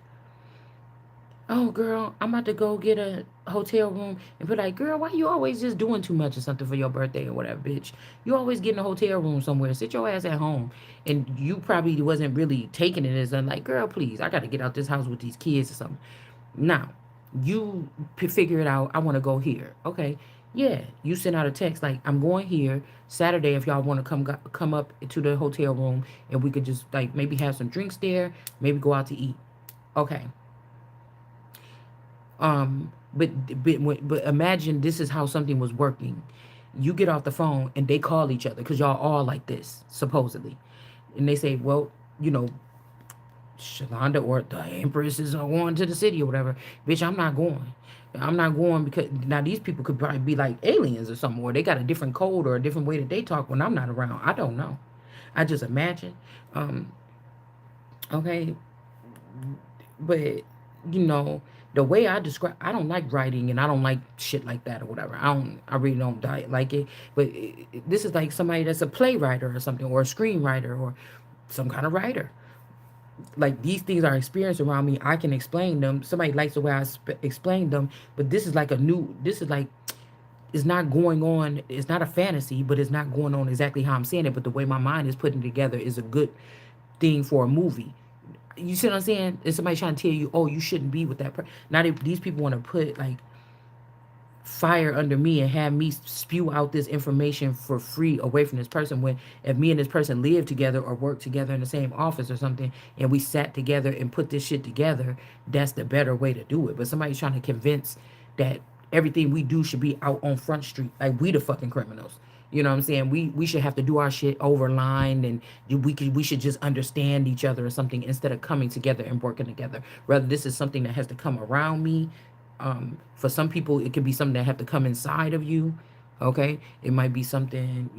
Oh, girl, I'm about to go get a hotel room, and be like, girl, why you always just doing too much or something for your birthday or whatever, bitch? You always getting a hotel room somewhere. Sit your ass at home. And you probably wasn't really taking it as like, girl, please, I got to get out this house with these kids or something. Now, you figure it out. I want to go here. Okay. Yeah, you send out a text like, I'm going here Saturday if y'all want to come up to the hotel room, and we could just like maybe have some drinks there, maybe go out to eat. Okay. But imagine this is how something was working. You get off the phone and they call each other because y'all all like this supposedly, and they say, well, you know, Shalonda or the Empress is going to the city or whatever. Bitch, I'm not going. I'm not going because now these people could probably be like aliens or something, or they got a different code or a different way that they talk when I'm not around. I don't know. I just imagine. Um, okay, but the way I describe, I don't like writing and I don't like shit like that or whatever. I really don't like it. But this is like somebody that's a playwright or something, or a screenwriter, or some kind of writer. Like, these things are experienced around me. I can explain them. Somebody likes the way I explain them, but this is like this is like, it's not going on. It's not a fantasy, but it's not going on exactly how I'm saying it. But the way my mind is putting it together is a good thing for a movie. You see what I'm saying? Is somebody trying to tell you, oh, you shouldn't be with that person? Now these people want to put like fire under me and have me spew out this information for free away from this person, when if me and this person live together or work together in the same office or something, and we sat together and put this shit together, that's the better way to do it. But somebody's trying to convince that everything we do should be out on Front Street, like we the fucking criminals. You know what I'm saying? We should have to do our shit overlined, and we should just understand each other or something, instead of coming together and working together. Rather, this is something that has to come around me. For some people, it could be something that have to come inside of you. Okay, it might be something,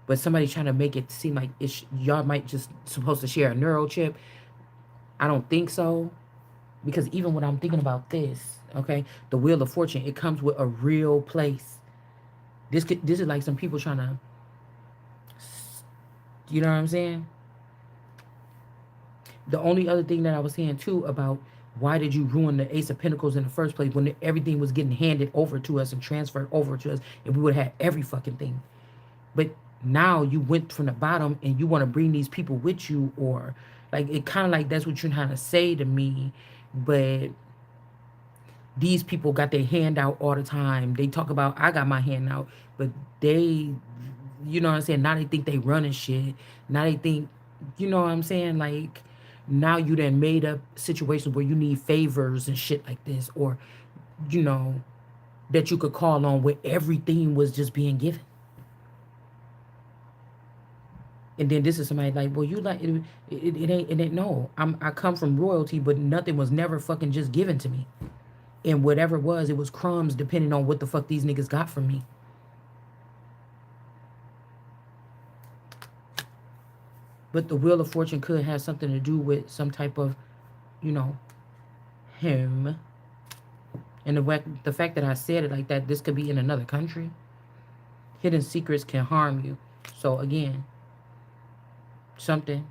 but somebody trying to make it seem like y'all might just supposed to share a neural chip. I don't think so, because even when I'm thinking about this, okay, the Wheel of Fortune, it comes with a real place. This is like some people trying to, you know what I'm saying? The only other thing that I was saying too about why did you ruin the Ace of Pentacles in the first place, when everything was getting handed over to us and transferred over to us, and we would have had every fucking thing. But now you went from the bottom and you want to bring these people with you, or like, it kind of like that's what you're trying to say to me. But these people got their hand out all the time. They talk about, I got my hand out, but they, you know what I'm saying? Now they think they running shit. Now they think, you know what I'm saying? Like, now you done made up situations where you need favors and shit like this, or, you know, that you could call on, where everything was just being given. And then this is somebody like, well, you like it ain't no. I come from royalty, but nothing was never fucking just given to me. And whatever it was crumbs depending on what the fuck these niggas got from me. But the Wheel of Fortune could have something to do with some type of, you know, him. And the fact that I said it like that, this could be in another country. Hidden secrets can harm you. So again, something.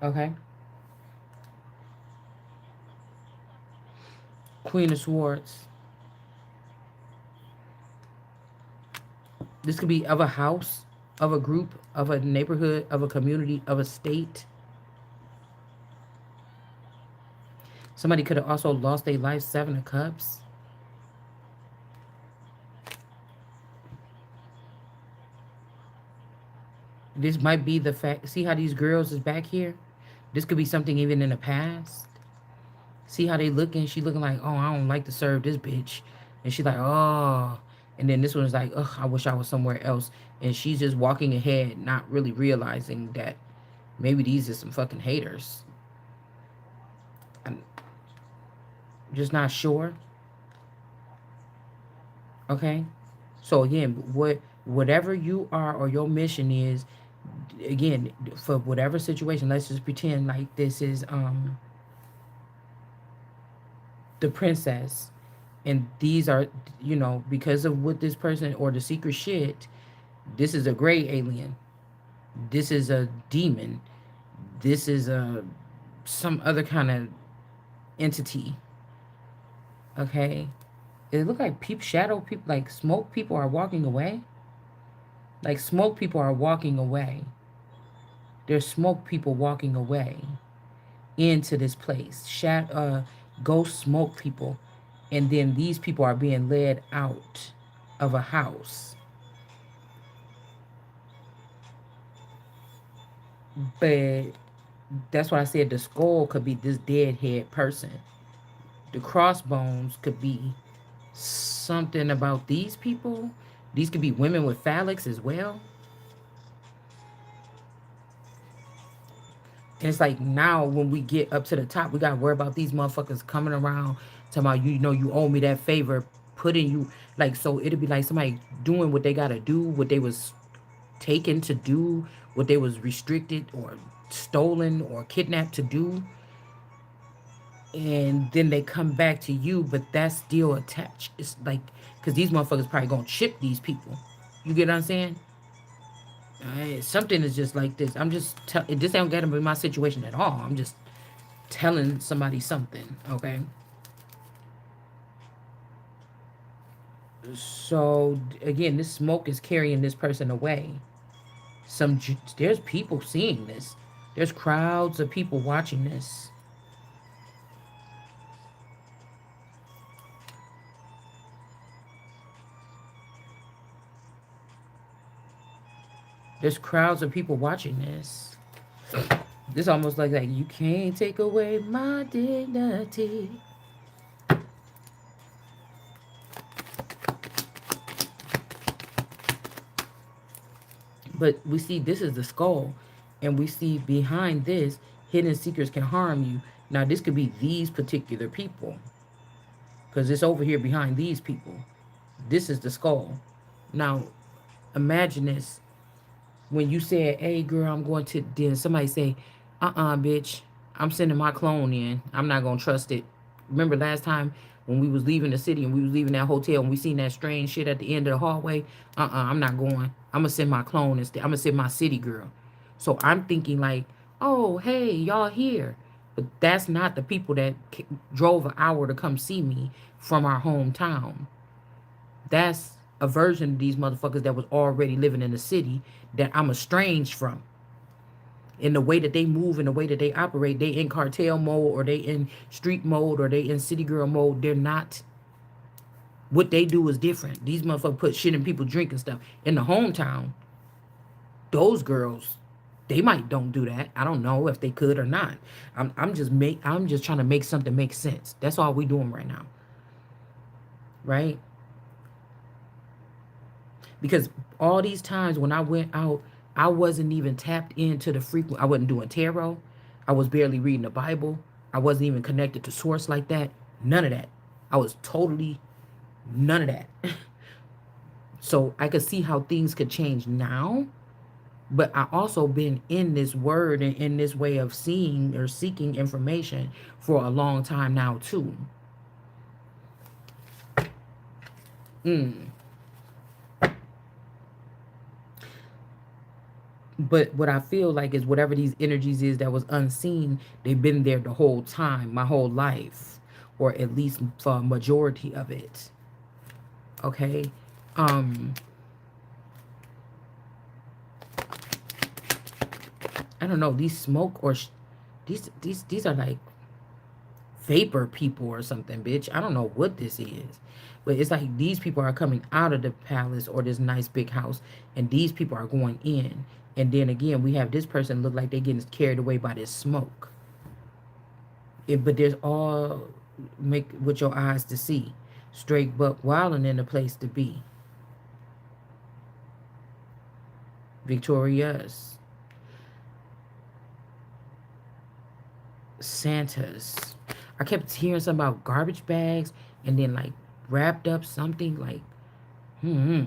Okay. Queen of Swords. This could be of a house, of a group, of a neighborhood, of a community, of a state. Somebody could have also lost their life. Seven of Cups. This might be the fact. See how these girls is back here? This could be something even in the past. See how they looking? She looking like, oh, I don't like to serve this bitch. And she like, oh. And then this one's like, ugh, I wish I was somewhere else. And she's just walking ahead, not really realizing that maybe these are some fucking haters. I'm just not sure. Okay? So again, whatever you are or your mission is, again, for whatever situation, let's just pretend like this is the princess, and these are, because of what this person or the secret shit, this is a gray alien, this is a demon, this is a some other kind of entity. Okay, it look like shadow people, like smoke people are walking away. Like smoke people are walking away. There's smoke people walking away into this place. Ghost smoke people, and then these people are being led out of a house. But that's why I said the skull could be this deadhead person. The crossbones could be something about these people. These could be women with phallics as well. And it's like now when we get up to the top, we gotta worry about these motherfuckers coming around talking about, you owe me that favor, putting you like, so it'd be like somebody doing what they gotta do, what they was taken to do, what they was restricted or stolen or kidnapped to do. And then they come back to you, but that's still attached. It's like, because these motherfuckers probably gonna chip these people. You get what I'm saying? Something is just like this. I'm just this ain't got to be my situation at all. I'm just telling somebody something, okay? So again, this smoke is carrying this person away. There's people seeing this. There's crowds of people watching this. There's crowds of people watching this. This almost like you can't take away my dignity. But we see this is the skull, and we see behind this, hidden secrets can harm you. Now this could be these particular people, because it's over here behind these people. This is the skull. Now imagine this. When you said, hey girl, I'm going to, then somebody say, bitch, I'm sending my clone in. I'm not gonna trust it. Remember last time when we was leaving the city and we was leaving that hotel and we seen that strange shit at the end of the hallway? I'm not going. I'm gonna send my clone instead. I'm gonna send my city girl. So I'm thinking like, oh, hey, y'all here. But that's not the people that drove an hour to come see me from our hometown. That's a version of these motherfuckers that was already living in the city that I'm estranged from. In the way that they move, in the way that they operate, they in cartel mode, or they in street mode, or they in city girl mode. They're not. What they do is different. These motherfuckers put shit in people drinking stuff. In the hometown, those girls, they might don't do that. I don't know if they could or not. I'm just trying to make something make sense. That's all we doing right now. Right? Because all these times when I went out, I wasn't even tapped into the frequent. I wasn't doing tarot. I was barely reading the Bible. I wasn't even connected to source like that. None of that. I was totally none of that. So I could see how things could change now. But I also been in this word and in this way of seeing or seeking information for a long time now too. Mm. But what I feel like is whatever these energies is that was unseen, they've been there the whole time, my whole life, or at least for a majority of it. Okay. Um, I don't know. These smoke or these are like vapor people or something, bitch. I don't know what this is. But it's like these people are coming out of the palace or this nice big house, and these people are going in. And then again, we have this person look like they're getting carried away by this smoke. But there's all make with your eyes to see. Straight buck wilding in the place to be. Victorious. Santas. I kept hearing something about garbage bags and then like wrapped up something like, hmm.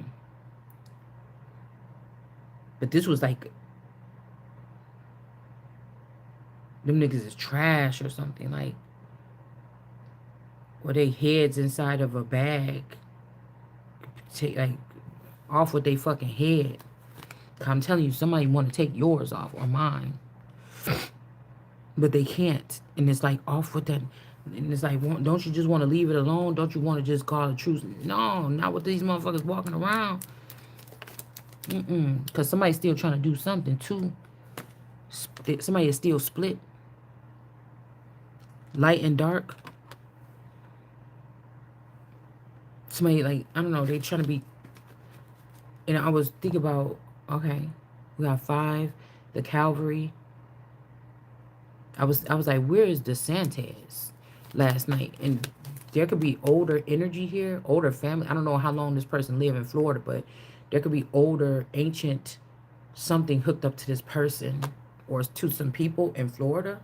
But this was like, them niggas is trash or something like, or they heads inside of a bag. Take like off with their fucking head. I'm telling you, somebody want to take yours off or mine, but they can't. And it's like off with that. And it's like, don't you just want to leave it alone? Don't you want to just call it truce? No, not with these motherfuckers walking around. Because somebody's still trying to do something too. Somebody is still split. Light and dark. Somebody like, I don't know, they trying to be. And I was thinking about, okay, we got 5, the Calvary. I was like, where is the Santas last night? And there could be older energy here, older family. I don't know how long this person lived in Florida, but there could be older, ancient something hooked up to this person or to some people in Florida.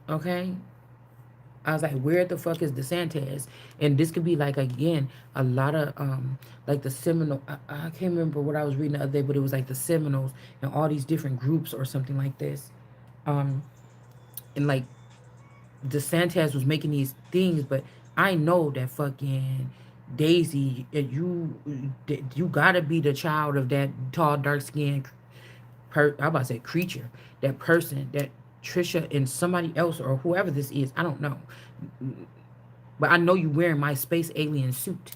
Okay. I was like, where the fuck is the Santas? And this could be like, again, a lot of like the Seminole. I can't remember what I was reading the other day, but it was like the Seminoles and all these different groups or something like this. And like the Santas was making these things, but I know that fucking Daisy, you gotta be the child of that tall, dark skinned I'm about to say creature, that person, that Trisha and somebody else or whoever this is. I don't know, but I know you wearing my space alien suit,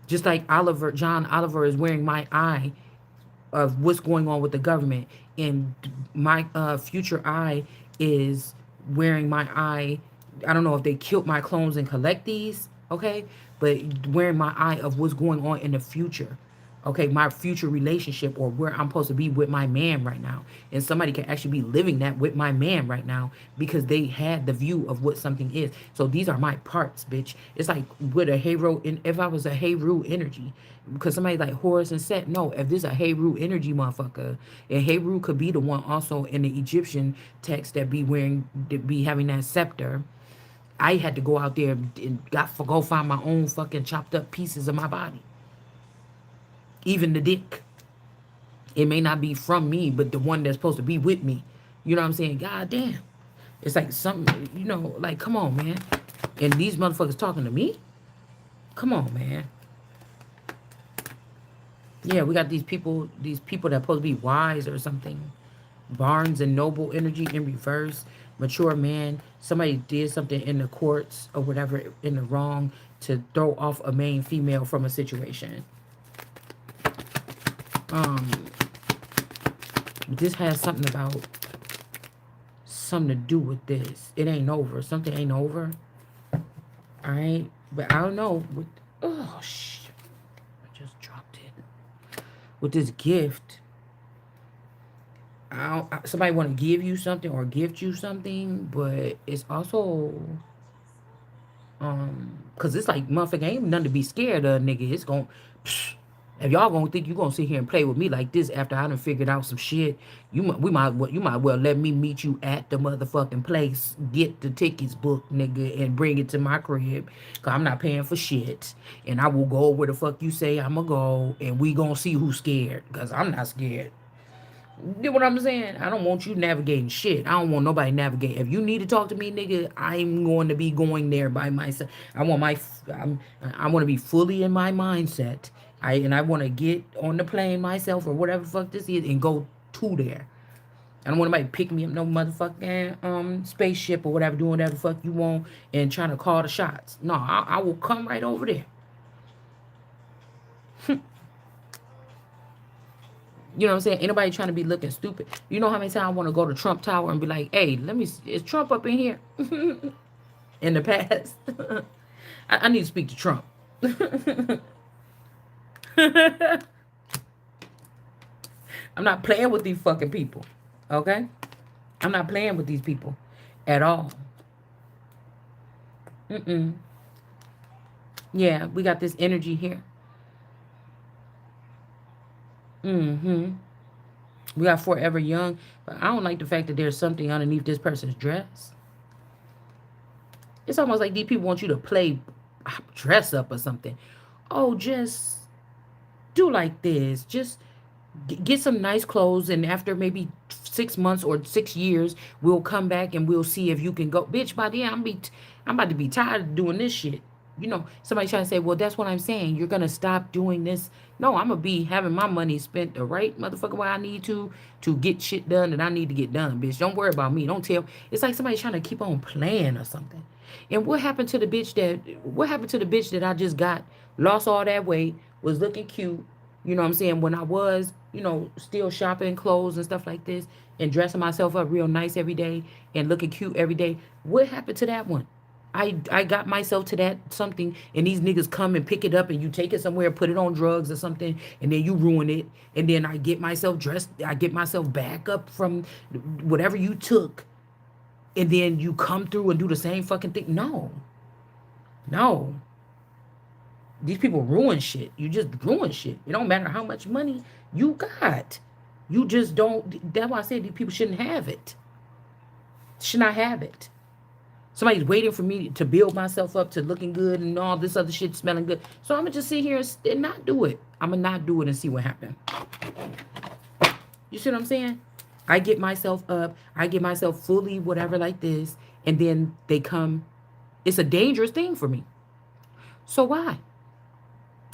just like John Oliver is wearing my eye of what's going on with the government, and my future eye is wearing my eye. I don't know if they killed my clones and collect these, okay, but wearing my eye of what's going on in the future, okay, my future relationship or where I'm supposed to be with my man right now. And somebody can actually be living that with my man right now because they had the view of what something is. So these are my parts, bitch. It's like with a Hero, if I was a Heru energy, because somebody like Horus and Set, no, if this is a Heru energy motherfucker, and Heru could be the one also in the Egyptian text that be having that scepter. I had to go out there and go find my own fucking chopped up pieces of my body. Even the dick. It may not be from me, but the one that's supposed to be with me. You know what I'm saying? God damn. It's like something, like, come on, man. And these motherfuckers talking to me? Come on, man. Yeah, we got these people that supposed to be wise or something. Barnes and Noble energy in reverse. Mature man. Somebody did something in the courts or whatever in the wrong to throw off a main female from a situation. This has something to do with this. It ain't over. Something ain't over. All right, but I don't know. Oh shit! I just dropped it. With this gift, somebody want to give you something or gift you something, but it's also Cause it's like, motherfucker, ain't nothing to be scared of, nigga. It's gon' if y'all gonna think you gonna sit here and play with me like this after I done figured out some shit, you might well let me meet you at the motherfucking place, get the tickets booked, nigga, and bring it to my crib. Cause I'm not paying for shit, and I will go where the fuck you say I'ma go, and we gonna see who's scared. Cause I'm not scared. You know what I'm saying? I don't want you navigating shit. I don't want nobody navigating. If you need to talk to me, nigga, I'm going to be going there by myself. I want to be fully in my mindset. I want to get on the plane myself or whatever the fuck this is and go to there. I don't want nobody pick me up no motherfucking spaceship or whatever, doing whatever the fuck you want and trying to call the shots. No, I will come right over there. You know what I'm saying? Anybody trying to be looking stupid. You know how many times I want to go to Trump Tower and be like, hey, let me, is Trump up in here? In the past. I need to speak to Trump. I'm not playing with these fucking people. Okay? I'm not playing with these people at all. Yeah, we got this energy here. We got Forever Young, but I don't like the fact that there's something underneath this person's dress. It's almost like these people want you to play dress up or something. Oh, just do like this. Just get some nice clothes, and after maybe 6 months or 6 years, we'll come back and we'll see if you can go. Bitch, by then I'm about to be tired of doing this shit. You know, somebody trying to say, well, that's what I'm saying. You're gonna stop doing this. No, I'm gonna be having my money spent the right motherfucker way I need to get shit done that I need to get done, bitch. Don't worry about me. Don't tell. It's like somebody trying to keep on playing or something. And what happened to the bitch that I just got, lost all that weight, was looking cute, you know what I'm saying, when I was, still shopping clothes and stuff like this and dressing myself up real nice every day and looking cute every day. What happened to that one? I got myself to that something, and these niggas come and pick it up, and you take it somewhere, put it on drugs or something, and then you ruin it. And then I get myself dressed, I get myself back up from whatever you took, and then you come through and do the same fucking thing. No. No. These people ruin shit. You just ruin shit. It don't matter how much money you got. You just don't. That's why I say these people shouldn't have it. Should not have it. Somebody's waiting for me to build myself up to looking good and all this other shit smelling good. So I'm going to just sit here and not do it. I'm going to not do it and see what happens. You see what I'm saying? I get myself up. I get myself fully whatever like this. And then they come. It's a dangerous thing for me. So why?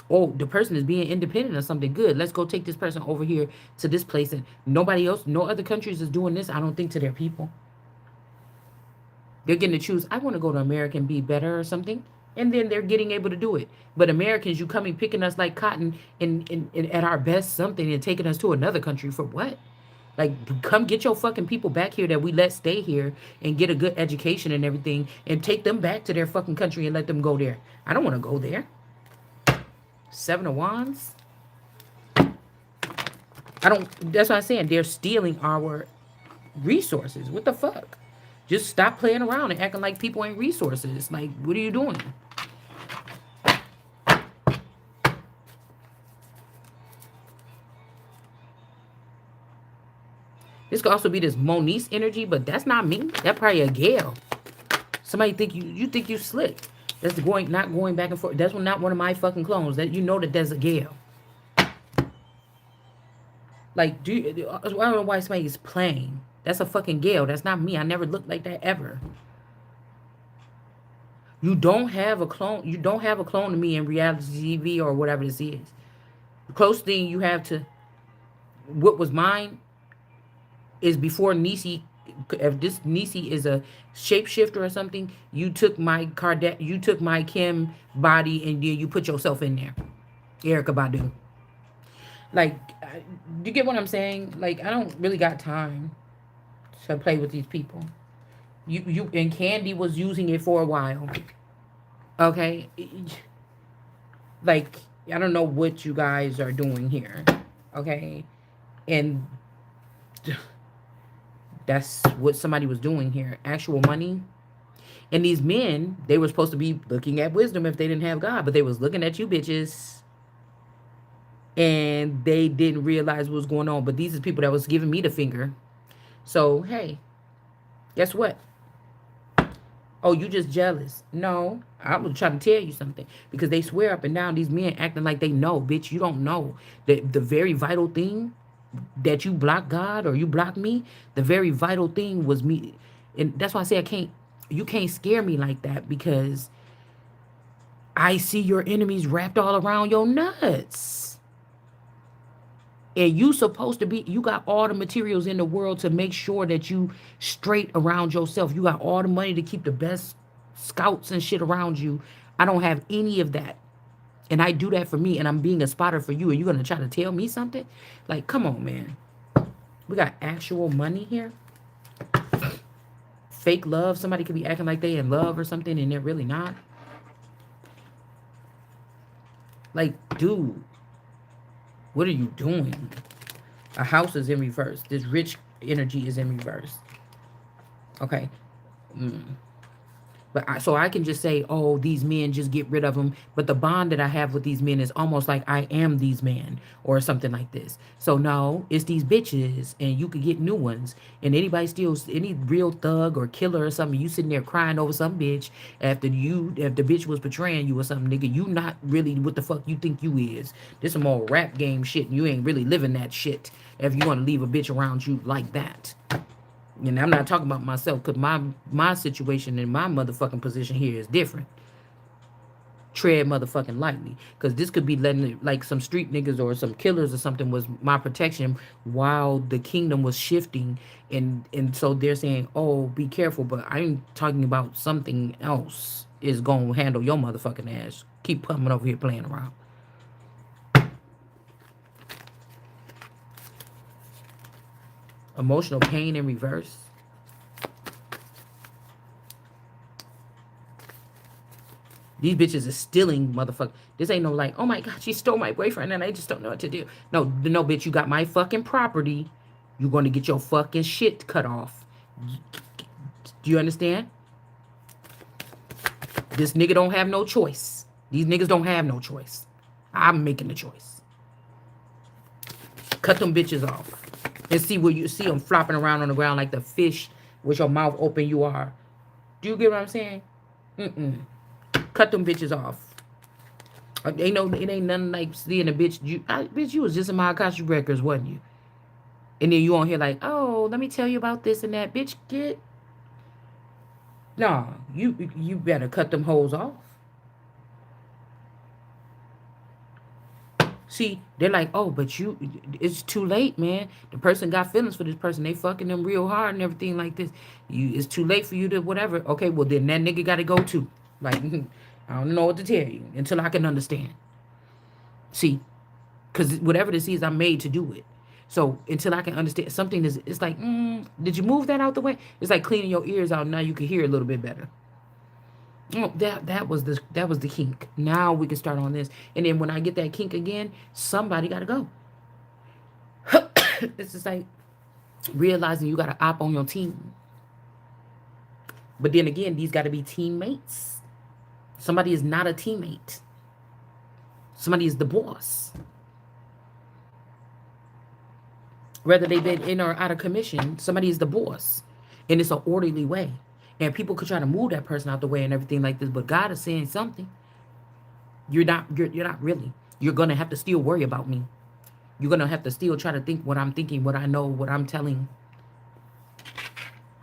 Oh, the person is being independent of something good. Let's go take this person over here to this place. And nobody else, no other countries is doing this, I don't think, to their people. They're getting to choose, I want to go to America and be better or something. And then they're getting able to do it. But Americans, you coming picking us like cotton and at our best something and taking us to another country for what? Like, come get your fucking people back here that we let stay here and get a good education and everything and take them back to their fucking country and let them go there. I don't want to go there. Seven of Wands. That's what I'm saying. They're stealing our resources. What the fuck? Just stop playing around and acting like people ain't resources. Like, what are you doing? This could also be this Moniece energy, but that's not me. That's probably a Gale. Somebody think you think you slick. That's not going back and forth. That's not one of my fucking clones. That you know that there's a Gale. Like, I don't know why somebody is playing. That's a fucking Gale. That's not me. I never looked like that ever. You don't have a clone. You don't have a clone of me in reality TV or whatever this is. The closest thing you have to what was mine is before Niecy. If this Niecy is a shapeshifter or something, you took my Kim body and then you put yourself in there. Erykah Badu. Like, you get what I'm saying? Like, I don't really got time to play with these people. You and Candy was using it for a while. Okay? Like, I don't know what you guys are doing here. Okay? And that's what somebody was doing here. Actual money. And these men, they were supposed to be looking at wisdom if they didn't have God, but they was looking at you bitches and they didn't realize what was going on. But these are people that was giving me the finger. So, hey, guess what? Oh, you just jealous. No, I was trying to tell you something. Because they swear up and down, these men acting like they know. Bitch, you don't know. The very vital thing that you block God or you block me, the very vital thing was me. And that's why I say you can't scare me like that, because I see your enemies wrapped all around your nuts. And you supposed to be, you got all the materials in the world to make sure that you straight around yourself. You got all the money to keep the best scouts and shit around you. I don't have any of that. And I do that for me, and I'm being a spotter for you, and you're gonna try to tell me something? Like, come on, man. We got actual money here. Fake love. Somebody could be acting like they in love or something, and they're really not. Like, dude, what are you doing? A house is in reverse. This rich energy is in reverse. Okay. But so I can just say, oh, these men, just get rid of them. But the bond that I have with these men is almost like I am these men or something like this. So no, it's these bitches, and you could get new ones. And anybody steals, any real thug or killer or something, you sitting there crying over some bitch if the bitch was betraying you or something, nigga, you not really what the fuck you think you is. This some more rap game shit, and you ain't really living that shit if you want to leave a bitch around you like that. And I'm not talking about myself, because my situation and my motherfucking position here is different. Tread motherfucking lightly, because this could be letting it, like some street niggas or some killers or something was my protection while the kingdom was shifting, and so they're saying, oh, be careful. But I'm talking about something else is gonna handle your motherfucking ass. Keep coming over here playing around. Emotional pain in reverse. These bitches are stealing, motherfucker. This ain't no like, oh my God, she stole my boyfriend and I just don't know what to do. No, no, bitch, you got my fucking property. You're going to get your fucking shit cut off. Do you understand? This nigga don't have no choice. These niggas don't have no choice. I'm making the choice. Cut them bitches off. And see where you see them flopping around on the ground like the fish with your mouth open you are. Do you get what I'm saying? Cut them bitches off. It ain't nothing like seeing a bitch. Bitch, you was just in my Akashi records, wasn't you? And then you on here like, oh, let me tell you about this and that. Bitch, get. Nah, you better cut them hoes off. See, they're like, oh, but it's too late, man. The person got feelings for this person. They fucking them real hard and everything like this. It's too late for you to whatever. Okay, well, then that nigga got to go too. Like, I don't know what to tell you until I can understand. See, because whatever this is, I'm made to do it. So until I can understand, something is, it's like, did you move that out the way? It's like cleaning your ears out. Now you can hear a little bit better. Oh, that was the kink. Now we can start on this. And then when I get that kink again, somebody got to go. It's just like realizing you got to op on your team. But then again, these got to be teammates. Somebody is not a teammate. Somebody is the boss. Whether they've been in or out of commission, somebody is the boss. And it's an orderly way. And people could try to move that person out the way and everything like this, but God is saying something. You're not really. You're gonna have to still worry about me. You're gonna have to still try to think what I'm thinking, what I know, what I'm telling.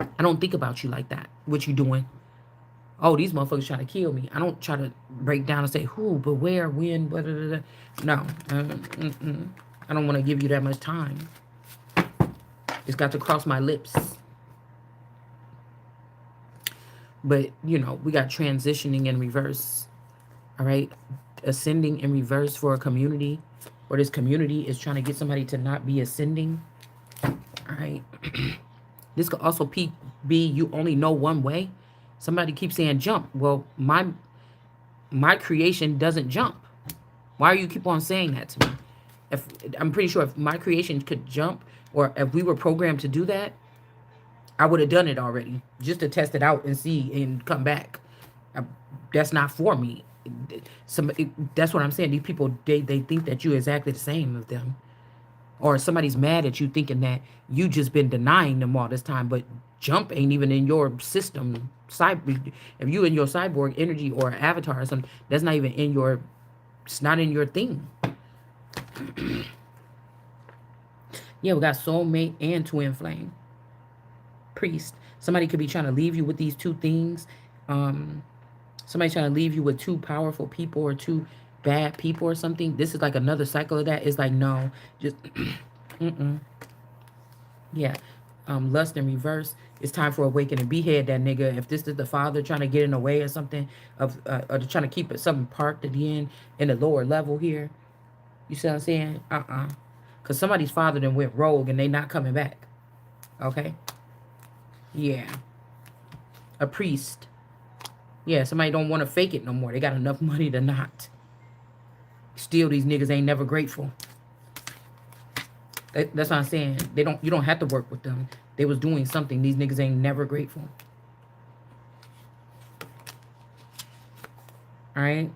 I don't think about you like that. What you doing? Oh, these motherfuckers trying to kill me. I don't try to break down and say who, but where, when, blah, blah, blah. No. I don't want to give you that much time. It's got to cross my lips. But, we got transitioning in reverse. All right? Ascending in reverse for a community. Or this community is trying to get somebody to not be ascending. All right? This could also be you only know one way. Somebody keeps saying jump. Well, my creation doesn't jump. Why do you keep on saying that to me? I'm pretty sure if my creation could jump, or if we were programmed to do that, I would have done it already just to test it out and see and come back. I, that's not for me. That's what I'm saying. These people, they think that you're exactly the same as them, or somebody's mad at you thinking that you just been denying them all this time. But jump ain't even in your system. If you in your cyborg energy or avatar or something, that's not even in your. It's not in your thing. Yeah, we got soulmate and twin flame. Priest. Somebody could be trying to leave you with these two things. Somebody trying to leave you with two powerful people or two bad people or something. This is like another cycle of that. It's like, no, just yeah. Lust in reverse. It's time for awakening. Behead that nigga. If this is the father trying to get in the way or something, of or trying to keep it something parked at the end in the lower level here. You see what I'm saying? Because somebody's father then went rogue and they not coming back. Okay? Yeah. A priest. Yeah, somebody don't want to fake it no more. They got enough money to not. Still, these niggas ain't never grateful. That's what I'm saying. You don't have to work with them. They was doing something. These niggas ain't never grateful. All right?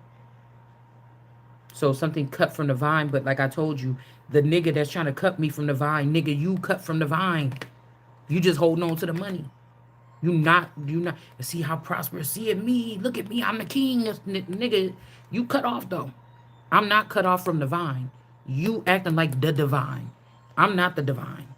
So something cut from the vine, but like I told you, the nigga that's trying to cut me from the vine, nigga, you cut from the vine. You just holding on to the money. You not see how prosperous. See it me. Look at me. I'm the king. Nigga, you cut off though. I'm not cut off from the vine. You acting like the divine. I'm not the divine.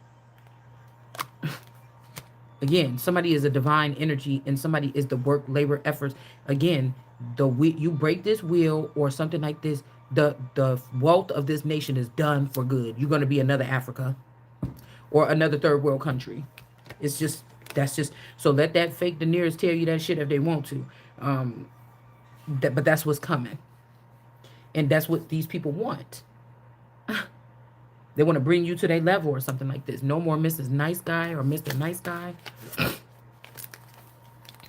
Again, somebody is a divine energy and somebody is the work, labor, efforts. Again, you break this wheel or something like this, the wealth of this nation is done for good. You're going to be another Africa or another third world country. It's just, that's just, so let that fake Daenerys tell you that shit if they want to. But that's what's coming. And that's what these people want. They want to bring you to their level or something like this. No more Mrs. Nice Guy or Mr. Nice Guy.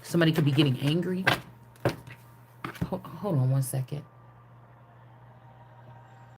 Somebody could be getting angry. Hold on one second.